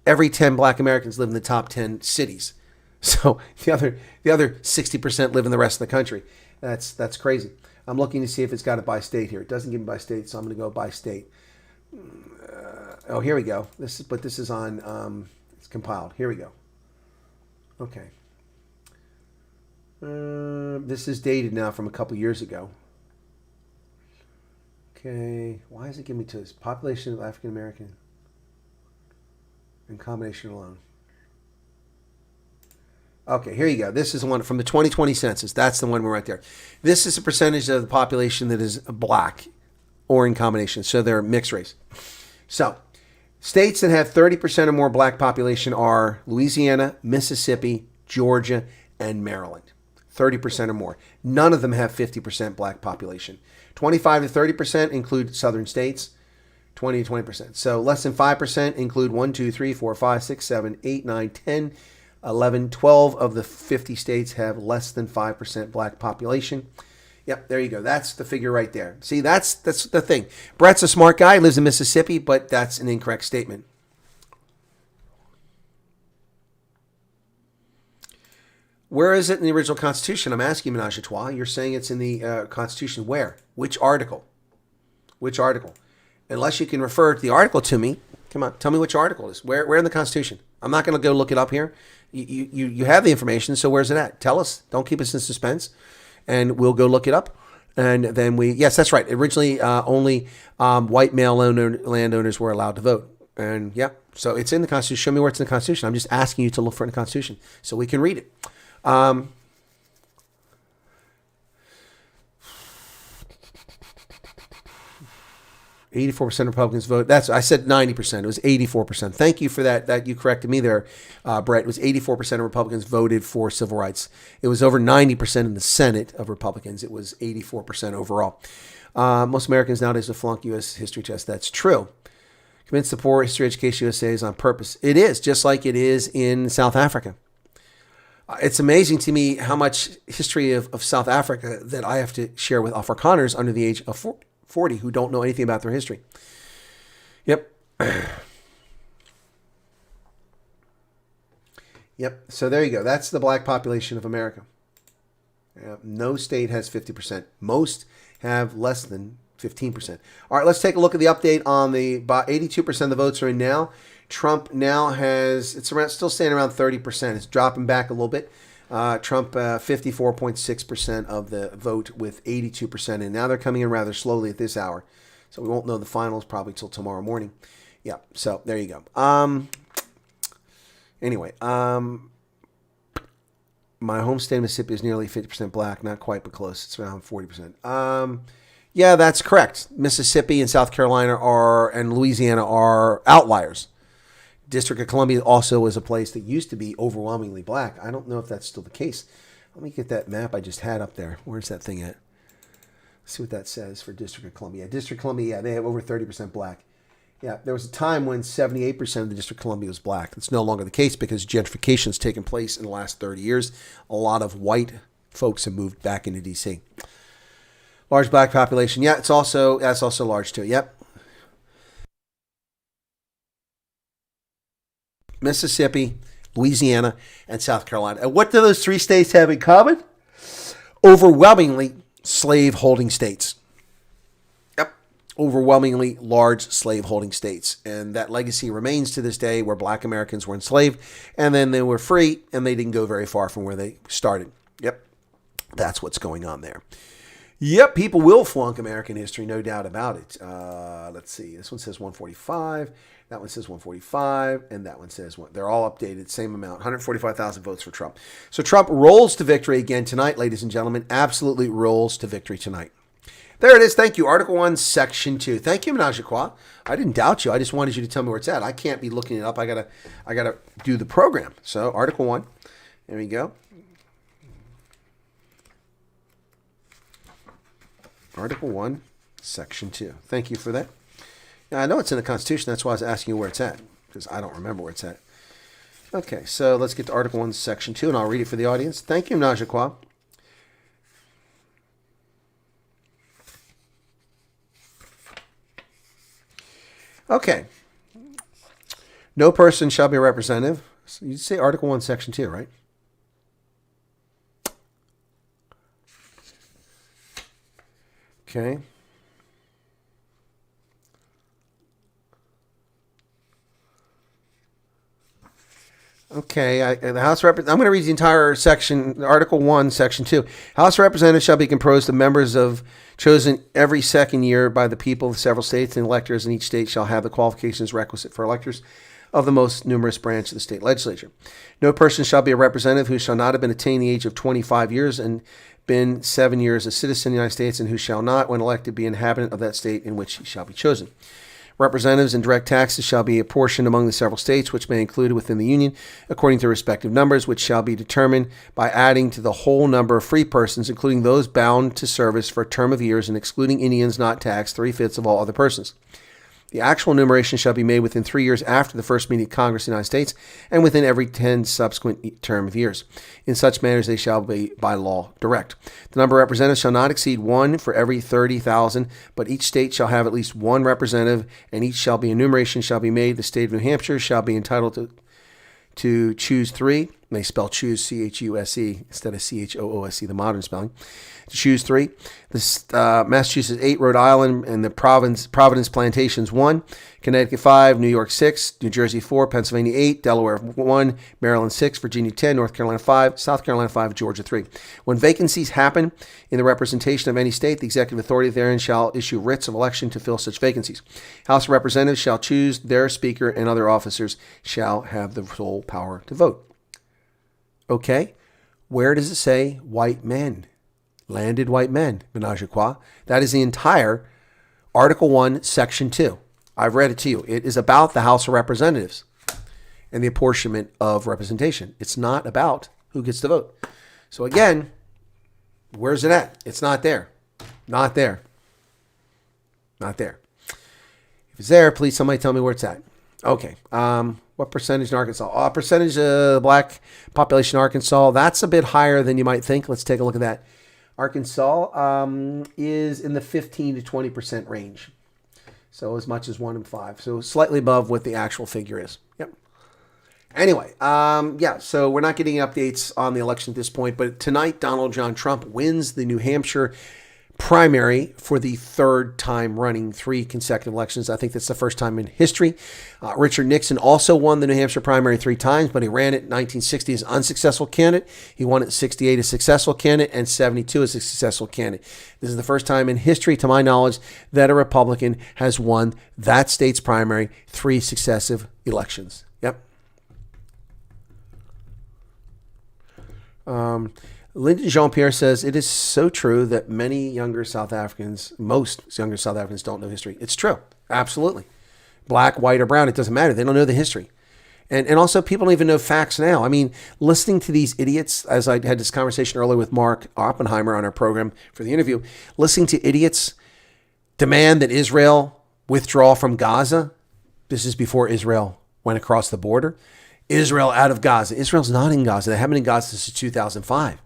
every 10 black Americans live in the top 10 cities. So the other 60% live in the rest of the country. That's crazy. I'm looking to see if it's got it by state here. It doesn't give me by state, so I'm going to go by state. Here we go. This is on. It's compiled. Here we go. Okay. This is dated now from a couple years ago. Okay. Why is it giving me to this? Population of African American in combination alone. Okay, here you go. This is the one from the 2020 census. That's the one we're right there. This is a percentage of the population that is black or in combination. So they're mixed race. So states that have 30% or more black population are Louisiana, Mississippi, Georgia, and Maryland. 30% or more. None of them have 50% black population. 25 to 30% include southern states. 20 to 20%. So less than 5% include 1, 2, 3, 4, 5, 6, 7, 8, 9, 10, 11, 12 of the 50 states have less than 5% black population. Yep, there you go. That's the figure right there. See, that's the thing. Brett's a smart guy, lives in Mississippi, but that's an incorrect statement. Where is it in the original Constitution? I'm asking you, Menage a Trois. You're saying it's in the Constitution. Where? Which article? Which article? Unless you can refer to the article to me. Come on, tell me which article it is. Where in the Constitution? I'm not going to go look it up here. You have the information, so where's it at? Tell us. Don't keep us in suspense, and we'll go look it up. And then yes, that's right. Originally, only white male landowners were allowed to vote. And yeah, so it's in the Constitution. Show me where it's in the Constitution. I'm just asking you to look for it in the Constitution so we can read it. 84% Republicans vote. I said 90%. It was 84%. Thank you for that. That you corrected me there, Brett. It was 84% of Republicans voted for civil rights. It was over 90% in the Senate of Republicans. It was 84% overall. Most Americans nowadays will flunk U.S. history tests. That's true. Convinced the poor history education USA is on purpose. It is, just like it is in South Africa. It's amazing to me how much history of South Africa that I have to share with Afrikaners under the age of 40 who don't know anything about their history. Yep. Yep. So there you go. That's the black population of America. No state has 50%. Most have less than 15%. All right, let's take a look at the update on about 82% of the votes are in now. Trump now still staying around 30%. It's dropping back a little bit. Trump, 54.6% of the vote with 82%. And now they're coming in rather slowly at this hour. So we won't know the finals probably till tomorrow morning. Yeah, so there you go. Anyway, my home state of Mississippi is nearly 50% black. Not quite, but close. It's around 40%. Yeah, that's correct. Mississippi and South Carolina and Louisiana are outliers. District of Columbia also is a place that used to be overwhelmingly black. I don't know if that's still the case. Let me get that map I just had up there. Where's that thing at? Let's see what that says for District of Columbia. District of Columbia, yeah, they have over 30% black. Yeah, there was a time when 78% of the District of Columbia was black. That's no longer the case because gentrification has taken place in the last 30 years. A lot of white folks have moved back into D.C. Large black population. Yeah, that's also large too. Yep. Mississippi, Louisiana, and South Carolina. And what do those 3 states have in common? Overwhelmingly slave-holding states. Yep. Overwhelmingly large slave-holding states. And that legacy remains to this day where black Americans were enslaved, and then they were free, and they didn't go very far from where they started. Yep. That's what's going on there. Yep, people will flunk American history, no doubt about it. Let's see. This one says 145. That one says 145. And that one says one. They're all updated, same amount. 145,000 votes for Trump. So Trump rolls to victory again tonight, ladies and gentlemen. Absolutely rolls to victory tonight. There it is. Thank you. Article 1, Section 2. Thank you, Menage a Trois. I didn't doubt you. I just wanted you to tell me where it's at. I can't be looking it up. I gotta do the program. So Article 1. There we go. Article 1, Section 2. Thank you for that. Now, I know it's in the Constitution. That's why I was asking you where it's at, because I don't remember where it's at. Okay, so let's get to Article 1, Section 2, and I'll read it for the audience. Thank you, Menage a Trois. Okay. No person shall be a representative. So you say Article 1, Section 2, right? Okay. Okay, the House I'm going to read the entire section, Article 1, Section 2. House Representatives shall be composed of members chosen every second year by the people of several states, and electors in each state shall have the qualifications requisite for electors of the most numerous branch of the state legislature. No person shall be a representative who shall not have been attained the age of 25 years and been 7 years a citizen of the United States, and who shall not, when elected, be an inhabitant of that state in which he shall be chosen. Representatives and direct taxes shall be apportioned among the several states, which may be included within the Union, according to respective numbers, which shall be determined by adding to the whole number of free persons, including those bound to service for a term of years, and excluding Indians not taxed 3/5 of all other persons. The actual enumeration shall be made within 3 years after the first meeting of Congress of the United States, and within every 10 subsequent term of years. In such matters they shall be by law direct. The number of representatives shall not exceed 1 for every 30,000, but each state shall have at least 1 representative, and each enumeration shall be made. The state of New Hampshire shall be entitled to choose 3. They spell choose C-H-U-S-E instead of C-H-O-O-S-E, the modern spelling. To choose 3. Massachusetts 8, Rhode Island and the Providence Plantations 1, Connecticut 5, New York 6, New Jersey 4, Pennsylvania 8, Delaware 1, Maryland 6, Virginia 10, North Carolina 5, South Carolina 5, Georgia 3. When vacancies happen in the representation of any state, the executive authority therein shall issue writs of election to fill such vacancies. House of Representatives shall choose their speaker, and other officers shall have the sole power to vote. Okay, where does it say white men? Landed white men, menage a trois. That is the entire Article 1, Section 2. I've read it to you. It is about the House of Representatives and the apportionment of representation. It's not about who gets to vote. So again, where's it at? It's not there. Not there. Not there. If it's there, please somebody tell me where it's at. Okay. What percentage in Arkansas? Percentage of black population in Arkansas. That's a bit higher than you might think. Let's take a look at that. Arkansas is in the 15 to 20% range. So as much as 1 in 5. So slightly above what the actual figure is. Yep. Anyway, so we're not getting updates on the election at this point, but tonight Donald John Trump wins the New Hampshire primary for the 3rd time running, 3 consecutive elections. I think that's the first time in history. Richard Nixon also won the New Hampshire primary 3 times, but he ran it in 1960 as an unsuccessful candidate. He won it in 68 as a successful candidate, and 72 as a successful candidate. This is the first time in history, to my knowledge, that a Republican has won that state's primary 3 successive elections. Yep. Lyndon Jean-Pierre says, it is so true that most younger South Africans don't know history. It's true. Absolutely. Black, white, or brown, it doesn't matter. They don't know the history. And also people don't even know facts now. I mean, listening to these idiots, as I had this conversation earlier with Mark Oppenheimer on our program for the interview, listening to idiots demand that Israel withdraw from Gaza. This is before Israel went across the border. Israel out of Gaza. Israel's not in Gaza. They haven't been in Gaza since 2005.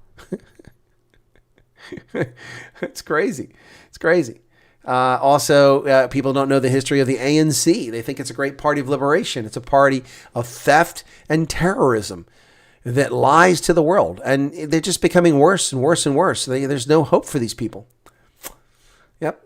It's crazy. It's crazy. Also, people don't know the history of the ANC. They think it's a great party of liberation. It's a party of theft and terrorism that lies to the world. And they're just becoming worse and worse and worse. There's no hope for these people. Yep.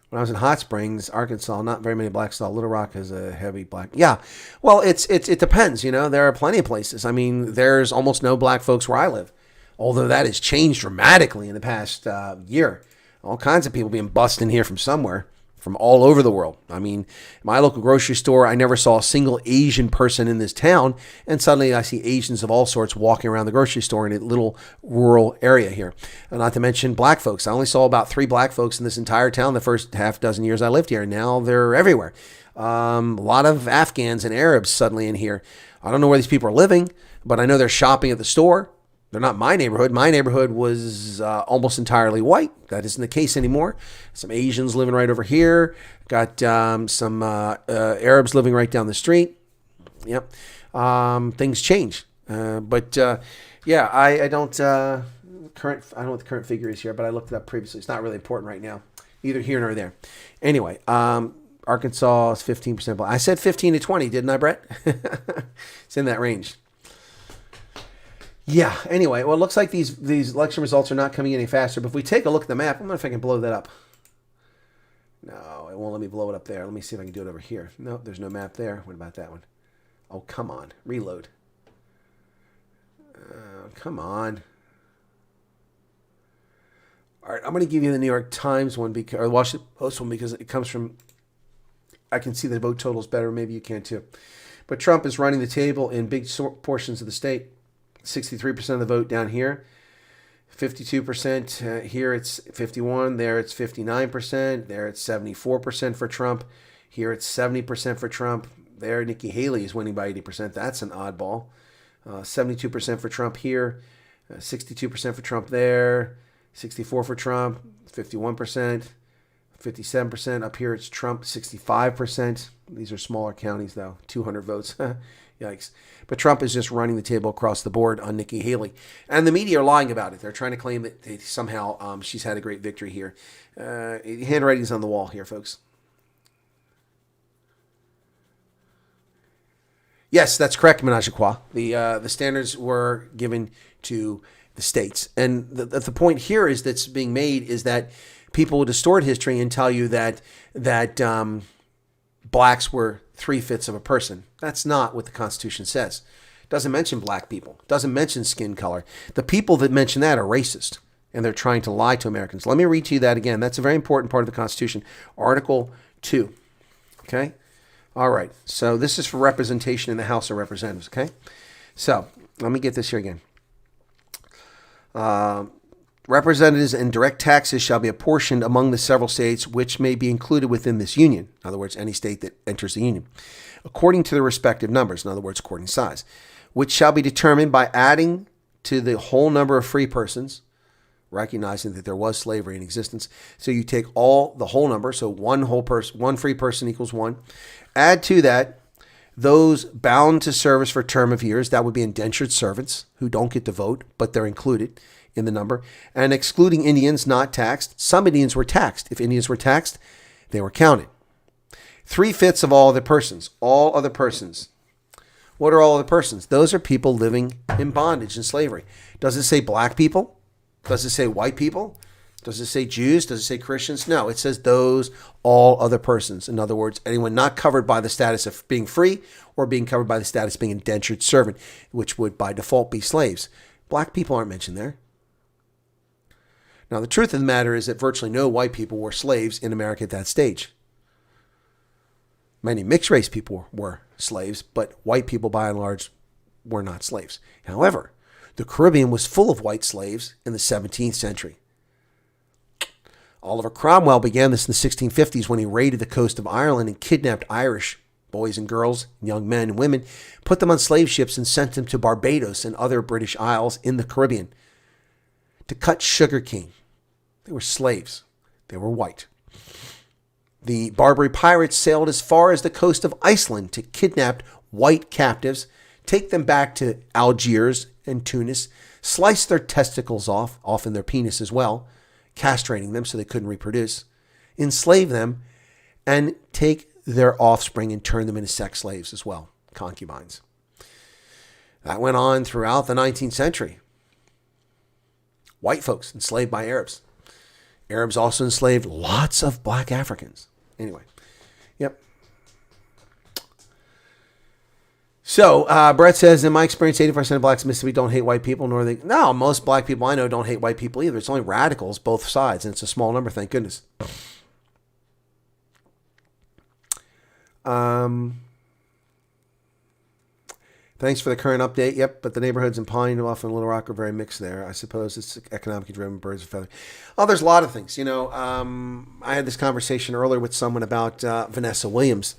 When I was in Hot Springs, Arkansas, not very many blacks saw. Little Rock has a heavy black. Yeah, well, it depends. You know, there are plenty of places. I mean, there's almost no black folks where I live, although that has changed dramatically in the past year. All kinds of people being bussed in here from somewhere. from all over the world. I mean, my local grocery store, I never saw a single Asian person in this town, and suddenly I see Asians of all sorts walking around the grocery store in a little rural area here. And not to mention black folks. I only saw about 3 black folks in this entire town the first half dozen years I lived here. Now they're everywhere. A lot of Afghans and Arabs suddenly in here. I don't know where these people are living, but I know they're shopping at the store. They're not my neighborhood. My neighborhood was almost entirely white. That isn't the case anymore. Some Asians living right over here. Got some Arabs living right down the street. Yep. Things change. But yeah, I don't I don't know what the current figure is here, but I looked it up previously. It's not really important right now, either here nor there. Anyway, Arkansas is 15% black. I said 15 to 20, didn't I, Brett? It's in that range. Yeah, anyway, well, it looks like these election results are not coming any faster. But if we take a look at the map, I don't know if I can blow that up. No, it won't let me blow it up there. Let me see if I can do it over here. No, there's no map there. What about that one? Oh, come on. Reload. Come on. All right, I'm going to give you the New York Times one, or the Washington Post one, because it comes from, I can see the vote totals better. Maybe you can too. But Trump is running the table in big portions of the state. 63% of the vote down here, 52% here. It's 51. There it's 59%. There it's 74% for Trump. Here it's 70% for Trump. There Nikki Haley is winning by 80%. That's an oddball. 72% for Trump here, 62% for Trump there, 64% for Trump, 51%, 57% up here. It's Trump, 65%. These are smaller counties though. 200 votes. Yikes. But Trump is just running the table across the board on Nikki Haley. And the media are lying about it. They're trying to claim that somehow she's had a great victory here. Handwriting's on the wall here, folks. Yes, that's correct, Menage a Trois. The standards were given to the states. And the point here is that's being made is that people will distort history and tell you that blacks were 3/5 of a person. That's not what the Constitution says. It doesn't mention black people. It doesn't mention skin color. The people that mention that are racist, and they're trying to lie to Americans. Let me read to you that again. That's a very important part of the Constitution. Article 2. Okay? All right. So this is for representation in the House of Representatives. Okay? So let me get this here again. Representatives and direct taxes shall be apportioned among the several states which may be included within this union. In other words, any state that enters the union, according to their respective numbers. In other words, according to size, which shall be determined by adding to the whole number of free persons, recognizing that there was slavery in existence. So you take the whole number. So one free person equals 1. Add to that those bound to service for a term of years. That would be indentured servants who don't get to vote, but they're included in the number, and excluding Indians not taxed. Some Indians were taxed. If Indians were taxed, they were counted. 3/5 of all other persons. All other persons. What are all other persons? Those are people living in bondage and slavery. Does it say black people? Does it say white people? Does it say Jews? Does it say Christians? No, it says those all other persons. In other words, anyone not covered by the status of being free or being covered by the status of being indentured servant, which would by default be slaves. Black people aren't mentioned there. Now, the truth of the matter is that virtually no white people were slaves in America at that stage. Many mixed race people were slaves, but white people by and large were not slaves. However, the Caribbean was full of white slaves in the 17th century. Oliver Cromwell began this in the 1650s when he raided the coast of Ireland and kidnapped Irish boys and girls, young men and women, put them on slave ships and sent them to Barbados and other British isles in the Caribbean to cut sugar cane. They were slaves. They were white. The Barbary pirates sailed as far as the coast of Iceland to kidnap white captives, take them back to Algiers and Tunis, slice their testicles off, often their penis as well, castrating them so they couldn't reproduce, enslave them, and take their offspring and turn them into sex slaves as well, concubines. That went on throughout the 19th century. White folks enslaved by Arabs. Arabs also enslaved lots of black Africans. Anyway, yep. So Brett says, in my experience, 80% of blacks in Mississippi don't hate white people, nor they. No, most black people I know don't hate white people either. It's only radicals, both sides, and it's a small number, thank goodness. Thanks for the current update. Yep, but the neighborhoods in Pine Bluff and Little Rock are very mixed there. I suppose it's economically driven, birds of feather. Oh, there's a lot of things. I had this conversation earlier with someone about Vanessa Williams.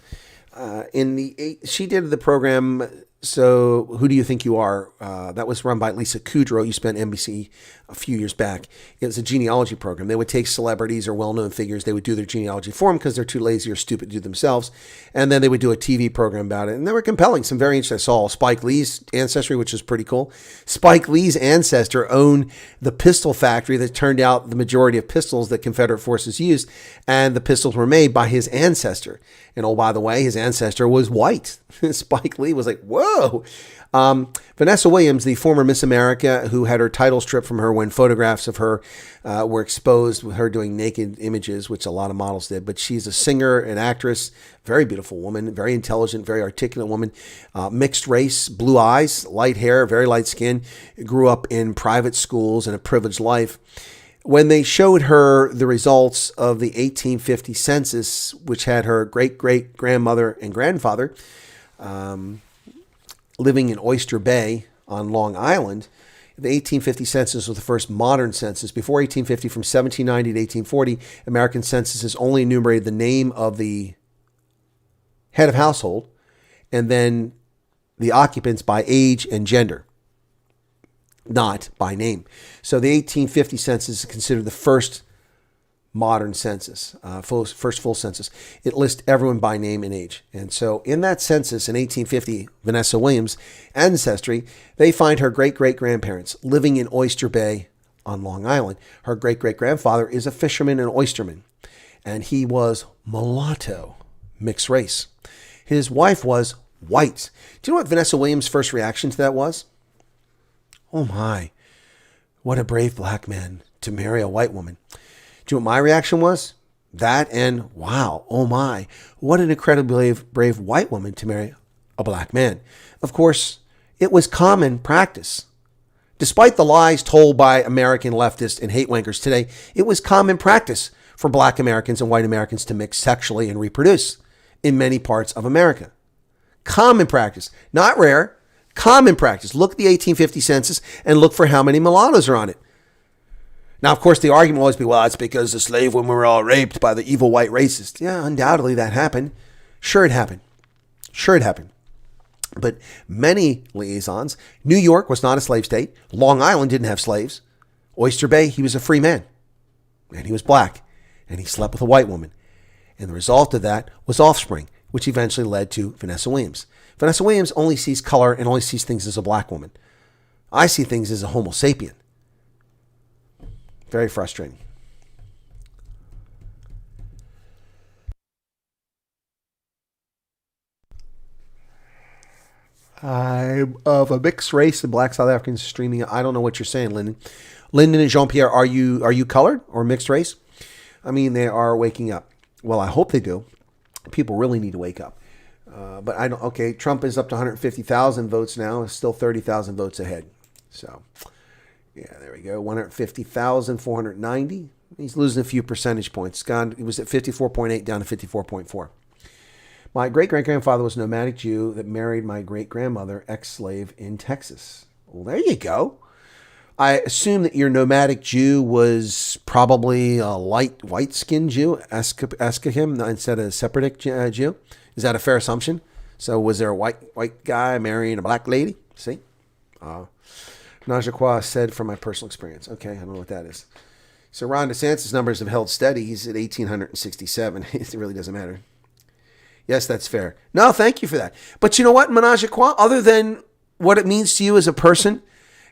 She did the program, So Who Do You Think You Are? That was run by Lisa Kudrow. You spent NBC a few years back. It was a genealogy program. They would take celebrities or well-known figures. They would do their genealogy for them because they're too lazy or stupid to do themselves. And then they would do a TV program about it. And they were compelling. Some very interesting. I saw Spike Lee's ancestry, which is pretty cool. Spike Lee's ancestor owned the pistol factory that turned out the majority of pistols that Confederate forces used. And the pistols were made by his ancestor. And oh, by the way, his ancestor was white. Spike Lee was like, whoa. Vanessa Williams, the former Miss America, who had her title stripped from her when photographs of her were exposed with her doing naked images, which a lot of models did. But she's a singer, an actress, very beautiful woman, very intelligent, very articulate woman, mixed race, blue eyes, light hair, very light skin, grew up in private schools and a privileged life. When they showed her the results of the 1850 census, which had her great-great-grandmother and grandfather living in Oyster Bay on Long Island, the 1850 census was the first modern census. Before 1850, from 1790 to 1840, American censuses only enumerated the name of the head of household and then the occupants by age and gender, not by name. So the 1850 census is considered the first modern census, first full census. It lists everyone by name and age. And so in that census in 1850, Vanessa Williams' ancestry, they find her great-great-grandparents living in Oyster Bay on Long Island. Her great-great-grandfather is a fisherman and oysterman, and he was mulatto, mixed race. His wife was white. Do you know what Vanessa Williams' first reaction to that was? Oh my, what a brave black man to marry a white woman. Do you know what my reaction was? That and, wow, oh my, what an incredibly brave white woman to marry a black man. Of course, it was common practice. Despite the lies told by American leftists and hate wankers today, it was common practice for black Americans and white Americans to mix sexually and reproduce in many parts of America. Common practice, not rare, common practice. Look at the 1850 census and look for how many mulattoes are on it. Now, of course, the argument will always be, well, it's because the slave women were all raped by the evil white racists. Yeah, undoubtedly that happened. Sure it happened. But many liaisons, New York was not a slave state. Long Island didn't have slaves. Oyster Bay, he was a free man. And he was black. And he slept with a white woman. And the result of that was offspring, which eventually led to Vanessa Williams. Vanessa Williams only sees color and only sees things as a black woman. I see things as a Homo sapien. Very frustrating. I'm of a mixed race and black South Africans streaming. I don't know what you're saying, Lyndon. Lyndon and Jean-Pierre, are you colored or mixed race? I mean, they are waking up. Well, I hope they do. People really need to wake up. But I don't. Okay, Trump is up to 150,000 votes now. It's still 30,000 votes ahead. So, yeah, there we go. 150,490. He's losing a few percentage points. He was at 54.8 down to 54.4. My great-great-grandfather was a nomadic Jew that married my great-grandmother, ex-slave in Texas. Well, there you go. I assume that your nomadic Jew was probably a light white-skinned Jew, Eskahim, instead of a Sephardic Jew. Is that a fair assumption? So was there a white guy marrying a black lady? See? Najaqua said from my personal experience. Okay, I don't know what that is. So Ron DeSantis' numbers have held steady. He's at 1,867. It really doesn't matter. Yes, that's fair. No, thank you for that. But you know what, Najaqua? Other than what it means to you as a person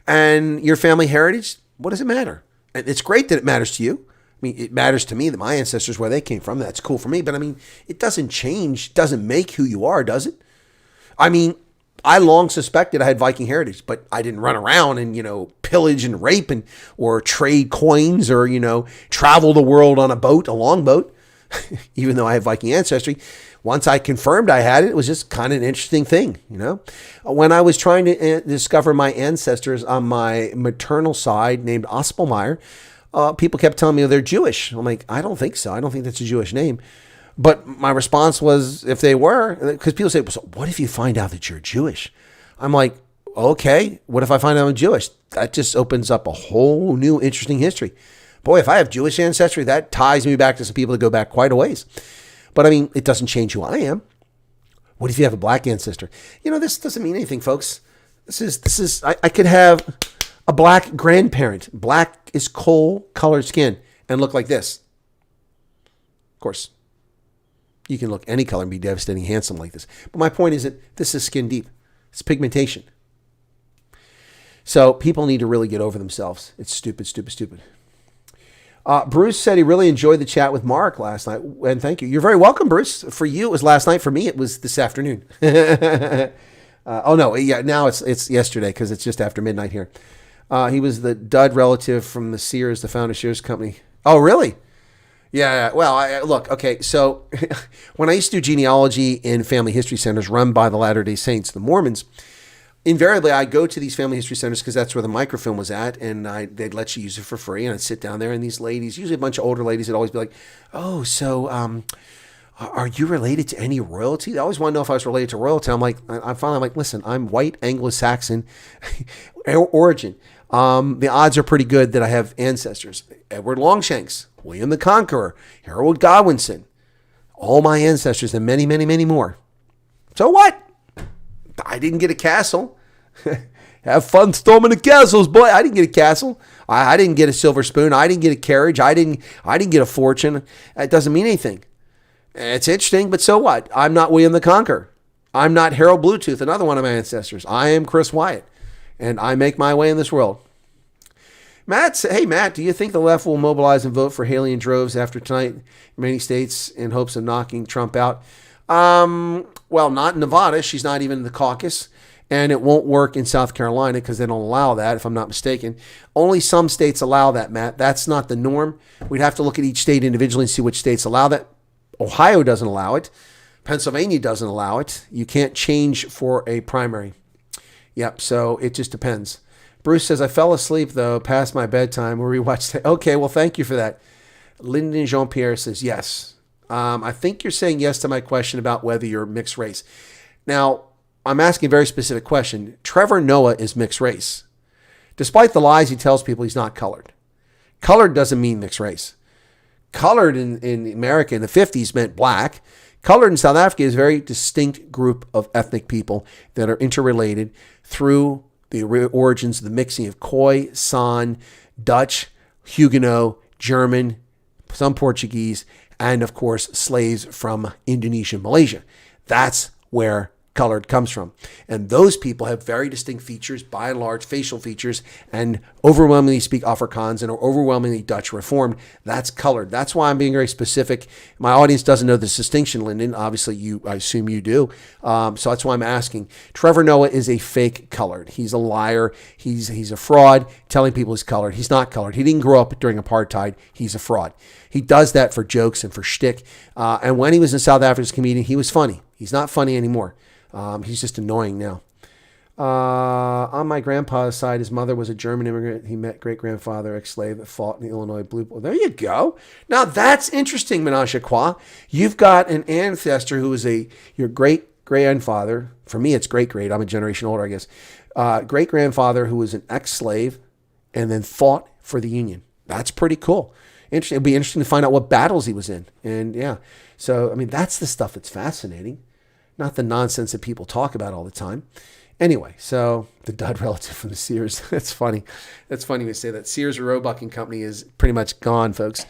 and your family heritage, what does it matter? It's great that it matters to you. I mean, it matters to me that my ancestors, where they came from, that's cool for me. But I mean, it doesn't change, doesn't make who you are, does it? I mean, I long suspected I had Viking heritage, but I didn't run around and, pillage and rape or trade coins or, travel the world on a longboat, even though I have Viking ancestry. Once I confirmed I had it, it was just kind of an interesting thing, When I was trying to discover my ancestors on my maternal side named Ospelmeyer, people kept telling me they're Jewish. I'm like, I don't think so. I don't think that's a Jewish name. But my response was, if they were, because people say, so what if you find out that you're Jewish? I'm like, okay, what if I find out I'm Jewish? That just opens up a whole new interesting history. Boy, if I have Jewish ancestry, that ties me back to some people that go back quite a ways. But I mean, it doesn't change who I am. What if you have a black ancestor? This doesn't mean anything, folks. I could have a black grandparent. Black is coal-colored skin and look like this. Of course, you can look any color and be devastating handsome like this. But my point is that this is skin deep. It's pigmentation. So people need to really get over themselves. It's stupid, stupid, stupid. Bruce said he really enjoyed the chat with Mark last night. And thank you. You're very welcome, Bruce. For you, it was last night. For me, it was this afternoon. Oh, no. Yeah, now it's yesterday because it's just after midnight here. He was the dud relative from the Sears, the founder of Sears Company. Oh, really? Yeah. Well, look, okay. So when I used to do genealogy in family history centers run by the Latter-day Saints, the Mormons, invariably, I go to these family history centers because that's where the microfilm was at, and they'd let you use it for free. And I'd sit down there, and these ladies, usually a bunch of older ladies, would always be like, "Oh, so are you related to any royalty?" They always want to know if I was related to royalty. I'm like, listen, I'm white Anglo-Saxon origin. The odds are pretty good that I have ancestors: Edward Longshanks, William the Conqueror, Harold Godwinson, all my ancestors, and many, many, many more. So what? I didn't get a castle. Have fun storming the castles, boy. I didn't get a castle. I didn't get a silver spoon. I didn't get a carriage. I didn't get a fortune. It doesn't mean anything. It's interesting, but so what? I'm not William the Conqueror. I'm not Harold Bluetooth, another one of my ancestors. I am Chris Wyatt, and I make my way in this world. Hey, Matt, do you think the left will mobilize and vote for Haley in droves after tonight in many states in hopes of knocking Trump out? Well, not in Nevada. She's not even in the caucus. And it won't work in South Carolina because they don't allow that, if I'm not mistaken. Only some states allow that, Matt. That's not the norm. We'd have to look at each state individually and see which states allow that. Ohio doesn't allow it. Pennsylvania doesn't allow it. You can't change for a primary. Yep, so it just depends. Bruce says, I fell asleep, though, past my bedtime. We'll rewatch that. Okay, well, thank you for that. Lyndon Jean-Pierre says, yes. I think you're saying yes to my question about whether you're mixed race. Now, I'm asking a very specific question. Trevor Noah is mixed race. Despite the lies he tells people, he's not colored. Colored doesn't mean mixed race. Colored in America in the 50s meant black. Colored in South Africa is a very distinct group of ethnic people that are interrelated through the origins of the mixing of Khoi, San, Dutch, Huguenot, German, some Portuguese, and of course, slaves from Indonesia and Malaysia. That's where colored comes from. And those people have very distinct features, by and large, facial features, and overwhelmingly speak Afrikaans and are overwhelmingly Dutch Reformed. That's colored. That's why I'm being very specific. My audience doesn't know this distinction, Lyndon. Obviously, I assume you do. So that's why I'm asking. Trevor Noah is a fake colored. He's a liar. He's a fraud, telling people he's colored. He's not colored. He didn't grow up during apartheid. He's a fraud. He does that for jokes and for shtick. And when he was in South Africa as a comedian, he was funny. He's not funny anymore. He's just annoying now. On my grandpa's side, his mother was a German immigrant. He met great-grandfather, ex-slave that fought in the Illinois Blue Bowl. There you go. Now that's interesting, Menage a Trois. You've got an ancestor who is your great-grandfather. For me, it's great-great. I'm a generation older, I guess. Great-grandfather who was an ex-slave and then fought for the Union. That's pretty cool. Interesting. It'd be interesting to find out what battles he was in. And yeah, so, I mean, that's the stuff that's fascinating. Not the nonsense that people talk about all the time. Anyway, so the dud relative from the Sears. That's funny. That's funny to say that. Sears Roebuck and Company is pretty much gone, folks.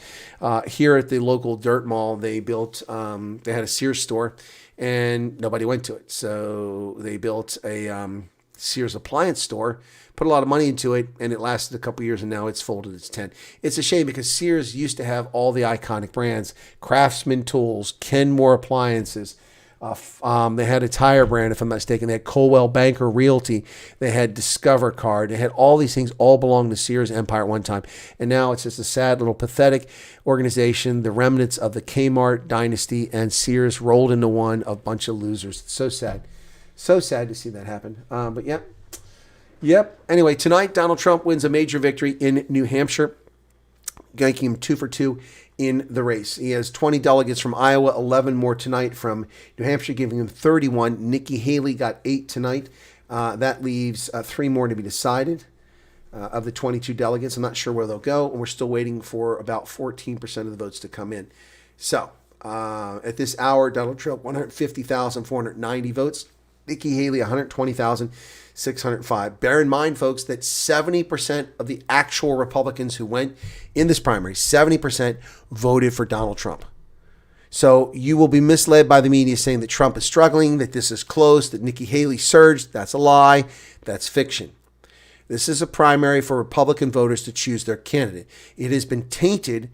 Here at the local dirt mall, they built, they had a Sears store and nobody went to it. So they built a Sears appliance store, put a lot of money into it, and it lasted a couple years, and now it's folded its tent. It's a shame because Sears used to have all the iconic brands, Craftsman Tools, Kenmore Appliances. They had a tire brand, if I'm not mistaken. They had Colwell Banker Realty. They had Discover Card. They had all these things all belonged to Sears Empire at one time. And now it's just a sad little pathetic organization, the remnants of the Kmart dynasty and Sears rolled into one, a bunch of losers. It's so sad. So sad to see that happen. But yeah. Yep. Anyway, tonight, Donald Trump wins a major victory in New Hampshire, making him 2 for 2 in the race. He has 20 delegates from Iowa, 11 more tonight from New Hampshire, giving him 31. Nikki Haley got 8 tonight. That leaves 3 more to be decided of the 22 delegates. I'm not sure where they'll go, and we're still waiting for about 14% of the votes to come in. So at this hour, Donald Trump, 150,490 votes. Nikki Haley, 120,605. Bear in mind, folks, that 70% of the actual Republicans who went in this primary, 70% voted for Donald Trump. So you will be misled by the media saying that Trump is struggling, that this is close, that Nikki Haley surged. That's a lie. That's fiction. This is a primary for Republican voters to choose their candidate. It has been tainted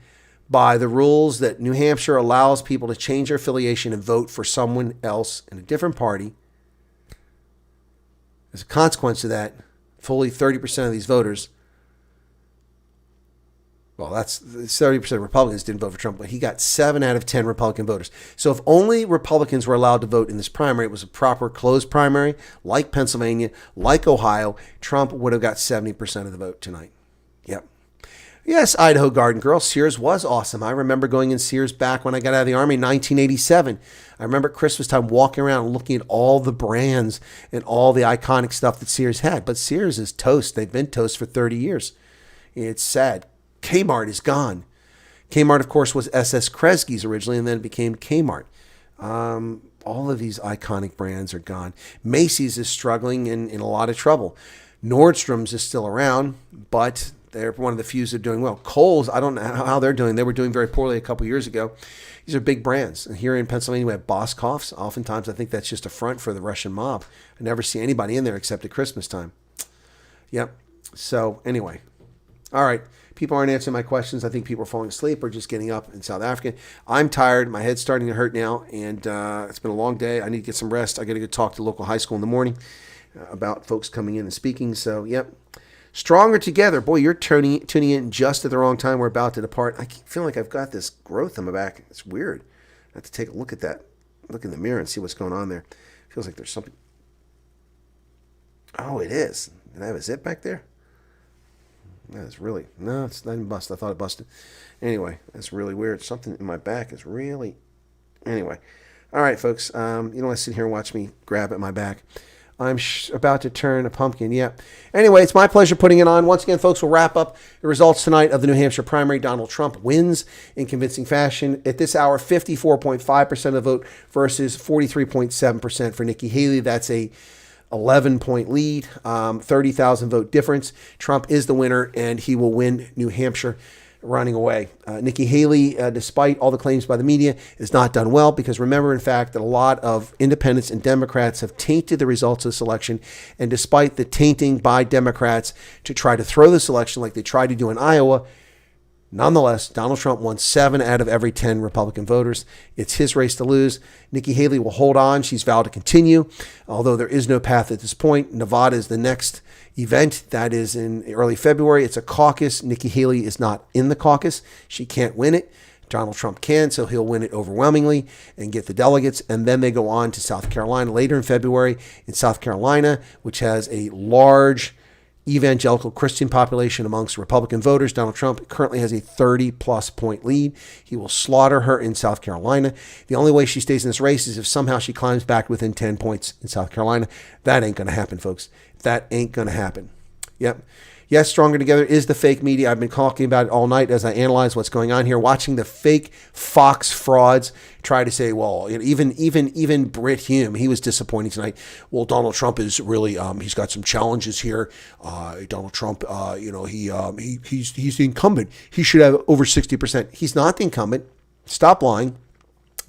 by the rules that New Hampshire allows people to change their affiliation and vote for someone else in a different party. As a consequence of that, fully 30% of these voters, well, that's 30% of Republicans didn't vote for Trump, but he got 7 out of 10 Republican voters. So if only Republicans were allowed to vote in this primary, it was a proper closed primary, like Pennsylvania, like Ohio, Trump would have got 70% of the vote tonight. Yep. Yes, Idaho Garden Girl, Sears was awesome. I remember going in Sears back when I got out of the Army in 1987. I remember at Christmas time walking around and looking at all the brands and all the iconic stuff that Sears had. But Sears is toast. They've been toast for 30 years. It's sad. Kmart is gone. Kmart, of course, was SS Kresge's originally, and then it became Kmart. All of these iconic brands are gone. Macy's is struggling and in a lot of trouble. Nordstrom's is still around, but they're one of the few that are doing well. Kohl's, I don't know how they're doing. They were doing very poorly a couple years ago. These are big brands. And here in Pennsylvania, we have Boscov's. Oftentimes, I think that's just a front for the Russian mob. I never see anybody in there except at Christmas time. Yep. So anyway. All right. People aren't answering my questions. I think people are falling asleep or just getting up in South Africa. I'm tired. My head's starting to hurt now, and it's been a long day. I need to get some rest. I got to go talk to the local high school in the morning about folks coming in and speaking. So, yep. Stronger together. Boy, you're tuning in just at the wrong time. We're about to depart. I keep feeling like I've got this growth in my back. It's weird. I have to take a look at that. Look in the mirror and see what's going on there. Feels like there's something. Oh, it is. Did I have a zip back there? That's really... No, it's not even busted. I thought it busted. Anyway, that's really weird. Something in my back is really... Anyway. All right, folks. You don't want to sit here and watch me grab at my back. I'm about to turn a pumpkin. Yeah. Anyway, it's my pleasure putting it on. Once again, folks, we'll wrap up the results tonight of the New Hampshire primary. Donald Trump wins in convincing fashion. At this hour, 54.5% of the vote versus 43.7% for Nikki Haley. That's a 11-point lead, 30,000 vote difference. Trump is the winner, and he will win New Hampshire running away. Nikki Haley, despite all the claims by the media, has not done well because remember, in fact, that a lot of independents and Democrats have tainted the results of this election. And despite the tainting by Democrats to try to throw this election like they tried to do in Iowa, nonetheless, Donald Trump won 7 out of every 10 Republican voters. It's his race to lose. Nikki Haley will hold on. She's vowed to continue, although there is no path at this point. Nevada is the next event. That is in early February. It's a caucus. Nikki Haley is not in the caucus. She can't win it. Donald Trump can, so he'll win it overwhelmingly and get the delegates. And then they go on to South Carolina later in February. In South Carolina, which has a large evangelical Christian population amongst Republican voters, Donald Trump currently has a 30-plus point lead. He will slaughter her in South Carolina. The only way she stays in this race is if somehow she climbs back within 10 points in South Carolina. That ain't going to happen, folks. That ain't going to happen. Yep. Yes, Stronger Together is the fake media. I've been talking about it all night as I analyze what's going on here, watching the fake Fox frauds try to say, well, even Britt Hume, he was disappointing tonight. Well, Donald Trump is really, he's got some challenges here. Donald Trump, he's the incumbent. He should have over 60%. He's not the incumbent. Stop lying.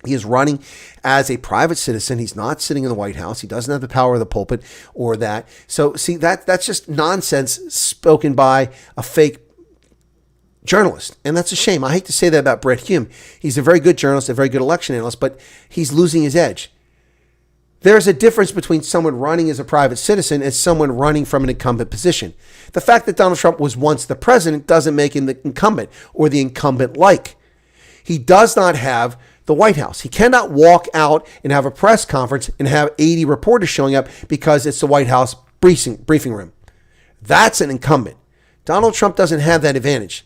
He is running as a private citizen. He's not sitting in the White House. He doesn't have the power of the pulpit or that. So, see, that's just nonsense spoken by a fake journalist. And that's a shame. I hate to say that about Brett Hume. He's a very good journalist, a very good election analyst, but he's losing his edge. There's a difference between someone running as a private citizen and someone running from an incumbent position. The fact that Donald Trump was once the president doesn't make him the incumbent or the incumbent-like. He does not have the White House. He cannot walk out and have a press conference and have 80 reporters showing up because it's the White House briefing room. That's an incumbent. Donald Trump doesn't have that advantage.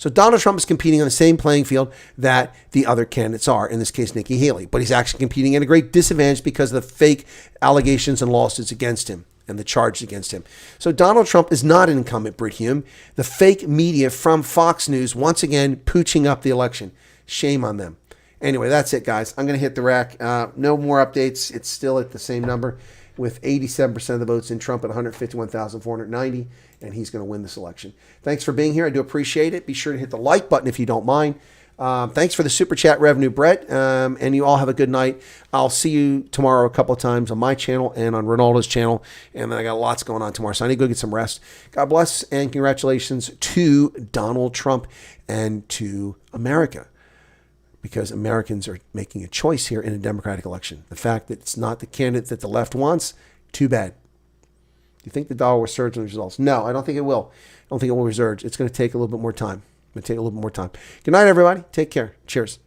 So Donald Trump is competing on the same playing field that the other candidates are, in this case, Nikki Haley. But he's actually competing at a great disadvantage because of the fake allegations and lawsuits against him and the charges against him. So Donald Trump is not an incumbent, Brit Hume. The fake media from Fox News, once again, pooching up the election. Shame on them. Anyway, that's it, guys. I'm going to hit the rack. No more updates. It's still at the same number with 87% of the votes in Trump at 151,490, and he's going to win this election. Thanks for being here. I do appreciate it. Be sure to hit the like button if you don't mind. Thanks for the super chat revenue, Brett, and you all have a good night. I'll see you tomorrow a couple of times on my channel and on Ronaldo's channel, and then I got lots going on tomorrow, so I need to go get some rest. God bless, and congratulations to Donald Trump and to America, because Americans are making a choice here in a Democratic election. The fact that it's not the candidate that the left wants, too bad. Do you think the dollar will surge in the results? No, I don't think it will. I don't think it will resurge. It's going to take a little bit more time. Good night, everybody. Take care. Cheers.